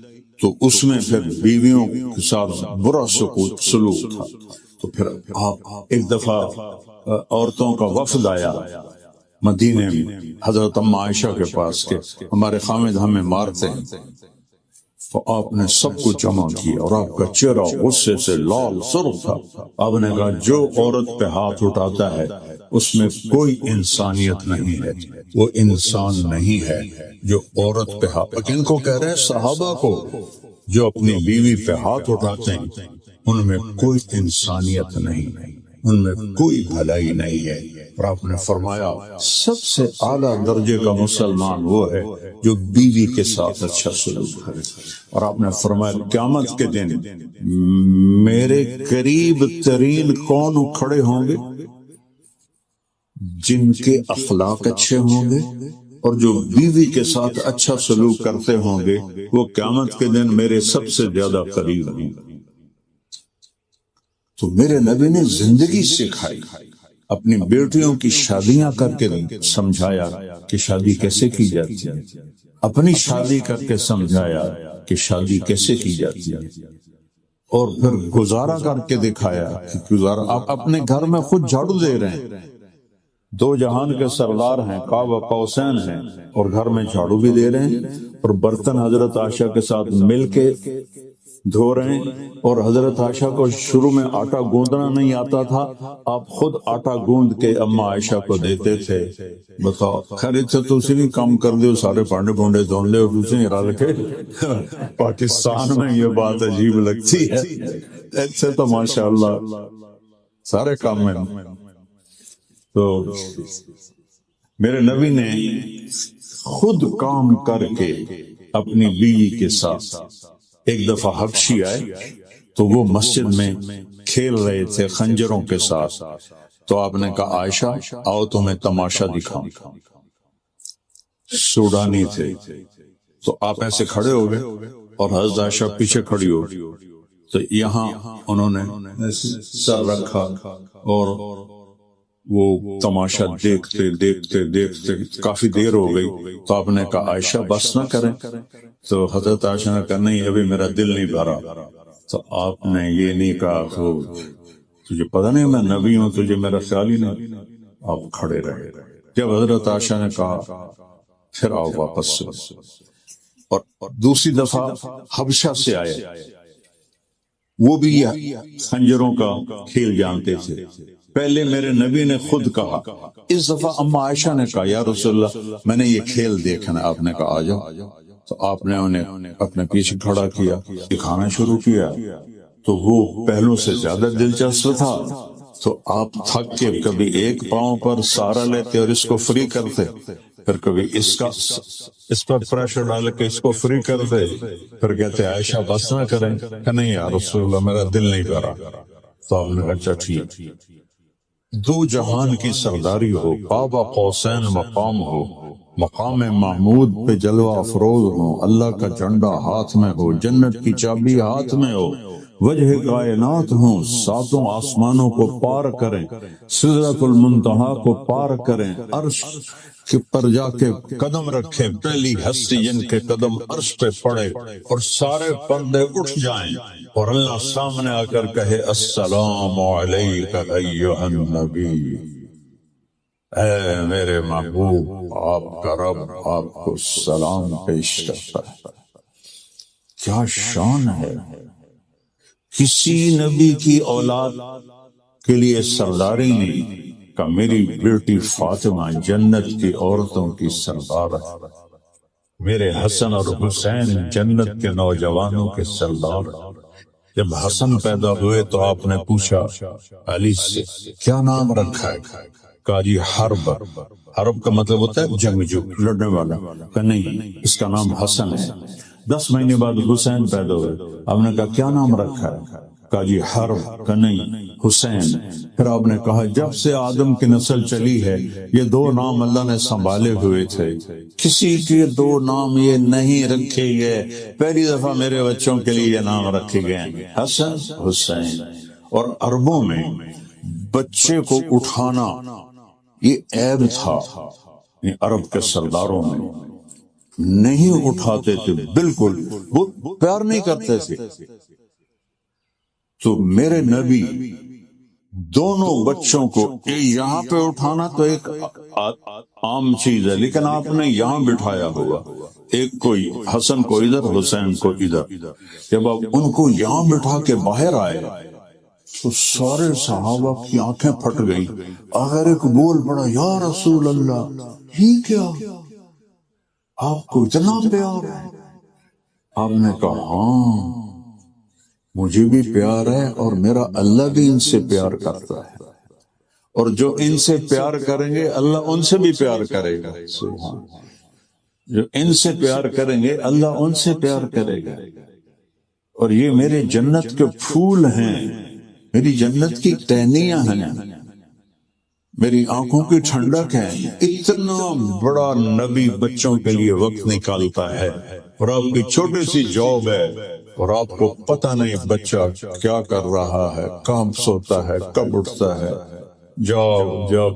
تو اس میں پھر بیویوں کے ساتھ برا سلوک تھا. تو پھر آپ ایک دفعہ عورتوں کا وفد آیا مدینے میں حضرت ام عائشہ کے پاس کہ ہمارے خامد ہمیں مارتے ہیں. تو آپ نے سب کو جمع کیا اور آپ کا چہرہ غصے سے لال سرخ تھا. آپ نے کہا جو عورت پہ ہاتھ اٹھاتا ہے اس میں کوئی انسانیت نہیں ہے، وہ انسان نہیں ہے جو عورت پہ ہاتھ. ان کو کہہ رہے ہیں صحابہ کو جو اپنی بیوی پہ ہاتھ اٹھاتے ہیں ان میں کوئی انسانیت نہیں، ان میں کوئی بھلائی نہیں ہے. اور آپ نے فرمایا سب سے اعلیٰ درجے کا مسلمان وہ ہے جو بیوی کے ساتھ اچھا سلوک کرے. اور آپ نے فرمایا قیامت کے دن میرے قریب ترین کون کھڑے ہوں گے؟ جن کے اخلاق اچھے ہوں گے اور جو بیوی کے ساتھ اچھا سلوک کرتے ہوں گے وہ قیامت کے دن میرے سب سے زیادہ قریب ہوں گے۔ تو میرے نبی نے زندگی سکھائی، اپنی بیٹیوں کی شادیاں کر کے سمجھایا کہ شادی کیسے کی جاتی ہے، اپنی شادی کر کے سمجھایا کہ شادی کیسے کی جاتی ہے، اور پھر گزارا کر کے دکھایا کہ گزارا آپ اپنے گھر میں خود جھاڑو دے رہے ہیں، دو جہان کے سردار ہیں، قاب و قوسین ہیں، اور گھر میں جھاڑو بھی دے رہے ہیں، اور برتن حضرت عائشہ کے ساتھ مل کے دھو رہے ہیں، اور حضرت عائشہ کو شروع میں آٹا گوندنا نہیں آتا تھا، آپ خود آٹا گوند کے اما عائشہ کو دیتے تھے۔ بتاؤ خرید سے تو اسی بھی کام کر دے، سارے پانڈے پونڈے دھون لے اور اسے ہرا رکھے۔ پاکستان میں یہ بات عجیب لگتی ہے، ایسے تو ماشاءاللہ سارے کام میں۔ تو میرے نبی نے خود کام کر کے اپنی بیوی کے ساتھ، ایک دفعہ حبشی آئے تو وہ مسجد میں کھیل رہے تھے خنجروں کے ساتھ، تو آپ نے کہا عائشہ آؤ تمہیں تماشا دکھاؤں۔ سوڈانی تھے، تو آپ ایسے کھڑے ہو گئے اور حضرت عائشہ پیچھے کھڑی ہو، تو یہاں انہوں نے سر رکھا اور وہ تماشا دیکھتے دیکھتے دیکھتے کافی دیر ہو گئی، تو آپ نے کہا عائشہ بس نہ کریں، تو حضرت عائشہ نے کہا نہیں ابھی میرا دل نہیں بھرا، تو آپ نے یہ نہیں کہا تو تجھے پتہ نہیں میں نبی ہوں، تجھے میرا خیال ہی نہیں، آپ کھڑے رہے۔ جب حضرت عائشہ نے کہا پھر آؤ واپس سے، اور دوسری دفعہ حبشہ سے آئے، وہ بھی خنجروں کا کھیل جانتے تھے۔ پہلے میرے نبی نے خود کہا، اس دفعہ اما عائشہ نے کہا یا رسول اللہ میں نے یہ کھیل دیکھنا، آپ نے کہا آ جاؤ، تو آپ نے انہیں اپنے پیچھے کھڑا کیا، دکھانا شروع کیا، تو وہ پہلوں سے زیادہ دلچسپ تھا، تو آپ تھک کے کبھی ایک پاؤں پر سہارا لیتے اور اس کو فری کرتے، پھر کبھی اس پر پریشر ڈال کے اس کو فری کرتے، پھر کہتے عائشہ بس نہ کریں کہ نہیں یا رسول اللہ میرا دل نہیں کرا، تو آپ نے کہا اچھا ٹھیک۔ دو جہان کی سرداری ہو، قاب قوسین مقام ہو، مقام محمود پہ جلوہ افروز ہو، اللہ کا جھنڈا ہاتھ میں ہو، جنت کی چابی ہاتھ میں ہو، وجہ کائنات ہوں، ساتوں آسمانوں کو پار کریں، سدرۃ المنتہا کو پار کریں، عرش کے پر جا کے قدم رکھیں، پہلی ہستی جن کے قدم عرش پہ پڑے اور سارے پردے اٹھ جائیں اور اللہ سامنے آ کر کہے السلام علیک ایھا النبی، اے میرے محبوب آپ کا رب آپ کو سلام پیش کرتا ہے۔ کیا شان ہے، کسی نبی کی اولاد کے لیے سرداری نہیں کہ میری بیٹی فاطمہ جنت کی عورتوں کی سردار ہے، میرے حسن اور حسین جنت کے نوجوانوں کے سردار۔ جب حسن پیدا ہوئے تو آپ نے پوچھا علی سے کیا نام رکھا ہے، کہا جی حرب، حرب کا مطلب ہوتا ہے جنگجو، لڑنے والا، کہ نہیں اس کا نام حسن ہے۔ 10 مہینے بعد حسین پیدا ہوئے، آپ نے کہا کیا نام رکھا ہے، کہا جی حرب، کہ نہیں حسین۔ پھر آپ نے کہا جب سے آدم کی نسل چلی ہے یہ 2 نام اللہ نے سنبھالے ہوئے تھے، کسی کے 2 نام یہ نہیں رکھے گئے، پہلی دفعہ میرے بچوں کے لیے یہ نام رکھے گئے حسن حسین۔ اور عربوں میں بچے کو اٹھانا یہ عیب تھا، عرب کے سرداروں میں نہیں اٹھاتے تھے، بالکل وہ پیار نہیں کرتے تھے۔ تو میرے نبی دونوں بچوں کو یہاں پہ اٹھانا تو ایک عام چیز ہے، لیکن آپ نے یہاں بٹھایا ہوگا، ایک کوئی حسن کو ادھر حسین کو ادھر، جب آپ ان کو یہاں بٹھا کے باہر آئے تو سارے صحابہ کی آنکھیں پھٹ گئی، آخر ایک بول پڑا یا رسول اللہ یہ کیا، آپ کو اتنا پیار ہے؟ آپ نے کہا ہاں مجھے بھی پیار ہے اور میرا اللہ بھی ان سے پیار کرتا ہے، اور جو ان سے پیار کریں گے اللہ ان سے بھی پیار کرے گا، جو ان سے پیار کریں گے اللہ ان سے پیار کرے گا، اور یہ میرے جنت کے پھول ہیں، میری جنت کی ٹہنیاں ہیں، میری آنکھوں کی ٹھنڈک ہے، اتنا بڑا نبی بچوں کے لیے وقت نکالتا ہے، اور آپ کی چھوٹی سی جاب ہے اور آپ کو پتہ نہیں بچہ کیا کر رہا ہے، کب سوتا ہے، کب اٹھتا ہے، جاب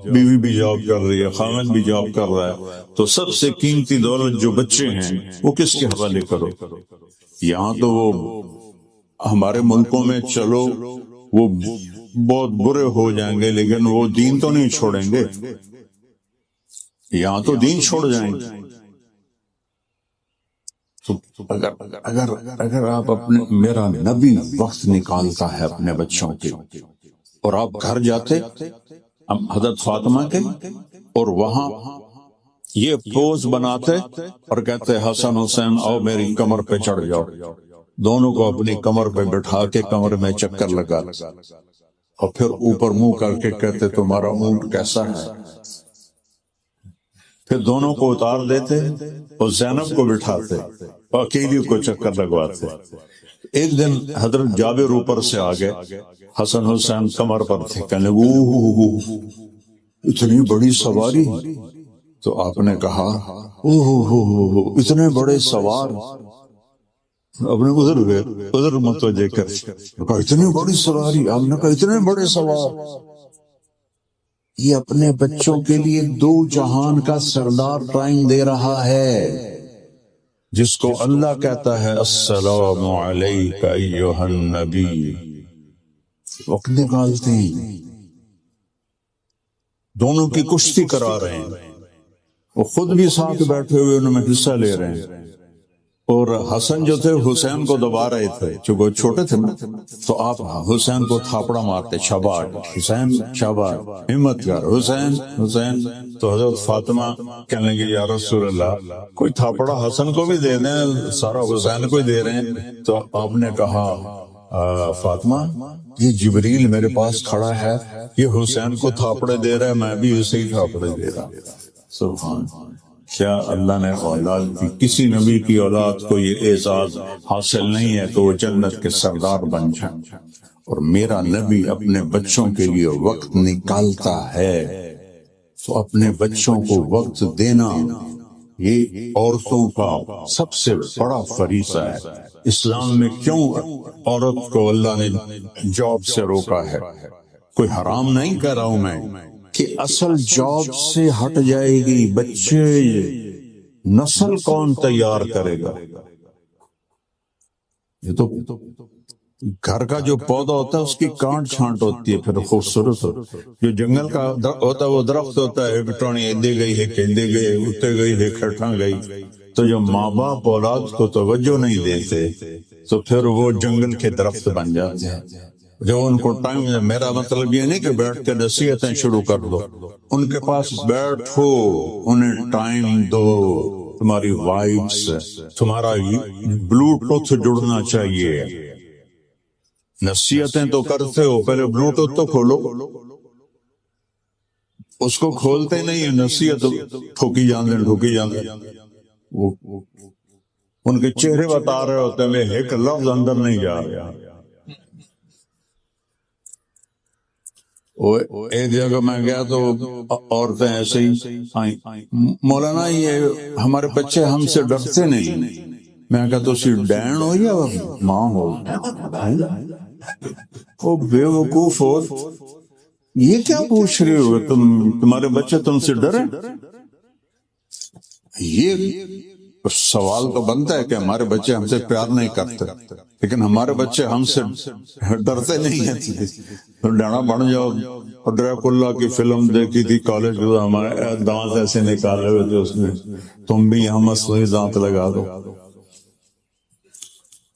بیوی بھی جاب کر رہی ہے، خاوند بھی جاب کر رہا ہے، تو سب سے قیمتی دولت جو بچے ہیں وہ کس کے حوالے کرو؟ یہاں تو وہ ہمارے ملکوں میں چلو وہ بہت برے ہو جائیں گے لیکن وہ دین تو نہیں چھوڑیں گے، یہاں تو دین چھوڑ جائیں گے۔ اگر آپ اپنے، میرا نبی وقت نکالتا ہے اپنے بچوں کے، اور آپ گھر جاتے حضرت فاطمہ کے اور وہاں یہ پوز بناتے اور کہتے حسن حسین آؤ میری کمر پہ چڑھ جاؤ، دونوں کو اپنی کمر پہ بٹھا کے کمر میں چکر لگا، اور پھر اوپر منہ کر کے کہتے تمہارا اونٹ کیسا ہے، پھر دونوں کو اتار دیتے اور زینب کو بٹھاتے اور اکیلی کو چکر لگواتے۔ ایک دن حضرت جابر اوپر سے آگے، حسن حسین کمر پر تھے، کہنے اوہ اتنی بڑی سواری، تو آپ نے کہا اوہ اتنے بڑے سوار، اپنے ادھر گئے، ادھر متوجہ کر، کہا اتنی بڑی سواری، آپ نے کہا اتنے بڑے سوار۔ یہ اپنے بچوں کے لیے دو جہان کا سردار ٹائم دے رہا ہے، جس کو اللہ کہتا ہے السلام علیک ایھا النبی، وقت نکالتے ہیں، دونوں کی کشتی کرا رہے ہیں، وہ خود بھی ساتھ بیٹھے ہوئے ان میں حصہ لے رہے ہیں، اور حسن جو تھے حسین کو دبا رہے تھے، چونکہ وہ چھوٹے تھے نا، تو آپ حسین کو تھاپڑا مارتے، شاباش حسین شاباش، ہمت کر حسین حسین۔ تو حضرت فاطمہ کہنے لگی یا رسول اللہ کوئی تھاپڑا حسن کو بھی دے دیں، سارا حسین کو ہی دے رہے ہیں۔ تو آپ نے کہا فاطمہ یہ جبریل میرے پاس کھڑا ہے، یہ حسین کو تھاپڑے دے رہا ہے، میں بھی اسے ہی تھاپڑے دے رہا۔ سبحان، کیا اللہ نے اولاد کی، کسی نبی کی اولاد کو یہ اعزاز حاصل نہیں ہے تو وہ جنت کے سردار بن جائیں، اور میرا نبی اپنے بچوں کے لیے وقت نکالتا ہے، تو اپنے بچوں کو وقت دینا یہ عورتوں کا سب سے بڑا فریضہ ہے۔ اسلام میں کیوں عورت کو اللہ نے جاب سے روکا ہے؟ کوئی حرام نہیں کہہ رہا ہوں میں، کہ اصل جاب سے ہٹ جائے گی، بچے نسل کون تیار کرے گا؟ یہ تو گھر کا جو پودا ہوتا ہے اس کی کانٹ چھانٹ ہوتی ہے، پھر خوبصورت ہو۔ جو جنگل کا ہوتا ہے وہ درخت ہوتا ہے، ایک ٹانی ایدے گئی ہے، کہندے گئے، اتے گئی ہے، کھٹاں گئی۔ تو جو ماں باپ اولاد کو توجہ نہیں دیتے تو پھر وہ جنگل کے درخت بن جاتے ہیں۔ جو ان کو ٹائم، میرا مطلب یہ نہیں کہ بیٹھ کے نصیحتیں شروع کر دو، ان کے پاس بیٹھو، انہیں ٹائم دو، تمہاری وائبس، تمہارا بلوٹوتھ جڑنا چاہیے۔ نصیحتیں تو کرتے ہو، پہلے بلوٹوتھ تو کھولو، اس کو کھولتے نہیں، نصیحت ٹھوکی جاندے، ان کے چہرے بتا رہے ہوتے ہیں، ایک لفظ اندر نہیں جا رہا۔ ایک جگہ میں گیا تو عورتیں ایسے ہی آئیں، مولانا یہ ہمارے بچے ہم سے ڈرتے نہیں۔ میں کہا تو اسی ڈین ہو یا ماں ہو؟ وہ بے وقوف ہو، یہ کیا پوچھ رہے ہو؟ تمہارے بچے تم سے ڈرے؟ یہ سوال تو بنتا ہے کہ ہمارے بچے ہم سے پیار نہیں کرتے، لیکن ہمارے بچے ہم سے ڈرتے نہیں ہیں۔ تو ڈانا بن جاؤ۔ اور ڈریکولا کی فلم دیکھی تھی کالج میں، ہمارے دانت ایسے نکالے ہوئے تھے اس میں، تم بھی یہاں مصنوعی دانت لگا دو۔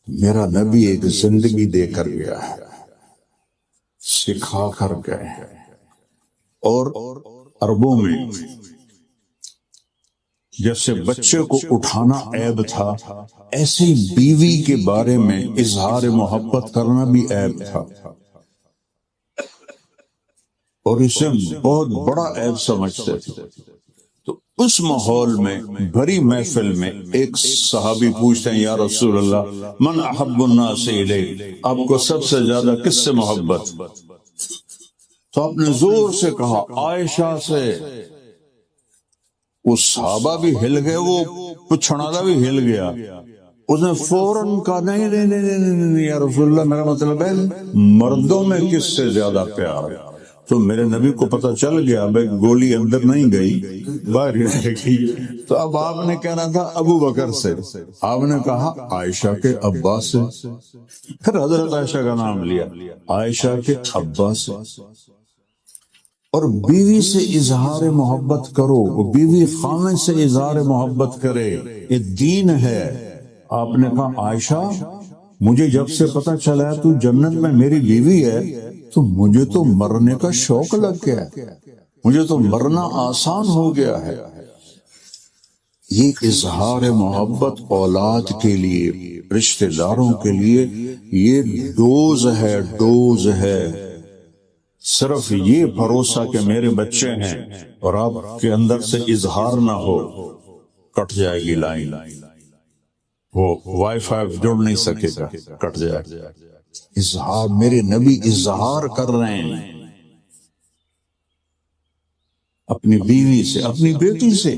میرا نبی ایک زندگی دے کر گیا ہے، سکھا کر گئے، اور عربوں میں جیسے بچے کو اٹھانا عیب تھا، ایسے بیوی کے بارے میں اظہار محبت کرنا بھی عیب تھا، اور اسے بہت بڑا عیب سمجھتے تھے۔ تو اس ماحول میں، بھری محفل میں، ایک صحابی پوچھتے ہیں یا رسول اللہ من احب الناس الیک، آپ کو سب سے زیادہ کس سے محبت؟ تو آپ نے زور سے کہا عائشہ سے، وہ صحابہ بھی ہل گئے، وہ پچھڑالا بھی ہل گیا. اس نے فوراً کہا نہیں نہیں نہیں نہیں نہیں یا رسول اللہ، میرا مطلب ہے مردوں میں کس سے زیادہ پیار ہے. تو میرے نبی کو پتہ چل گیا بھائی گولی اندر نہیں گئی، باہر ہی رہ گئی. تو اب آپ نے کہنا تھا ابو بکر سے، آپ نے کہا عائشہ کے ابا سے، پھر حضرت عائشہ کا نام لیا، عائشہ کے ابا سے. اور بیوی سے اظہار محبت کرو، وہ بیوی خامن سے اظہار محبت کرے، یہ دین ہے. آپ نے کہا عائشہ مجھے جب سے پتہ چلا ہے تو جنت میں میری بیوی ہے تو مجھے تو مرنے کا شوق لگ گیا، مجھے تو مرنا آسان ہو گیا ہے. یہ اظہار محبت اولاد کے لیے، رشتہ داروں کے لیے یہ ڈوز ہے، ڈوز ہے. صرف یہ بھروسہ کہ میرے بچے ہیں اور آپ کے اندر سے اظہار نہ ہو، کٹ جائے گی لائن، وہ وائی فائی جڑ نہیں سکے گا، کٹ جائے. اظہار، میرے نبی اظہار کر رہے ہیں اپنی بیوی سے، اپنی بیٹی سے.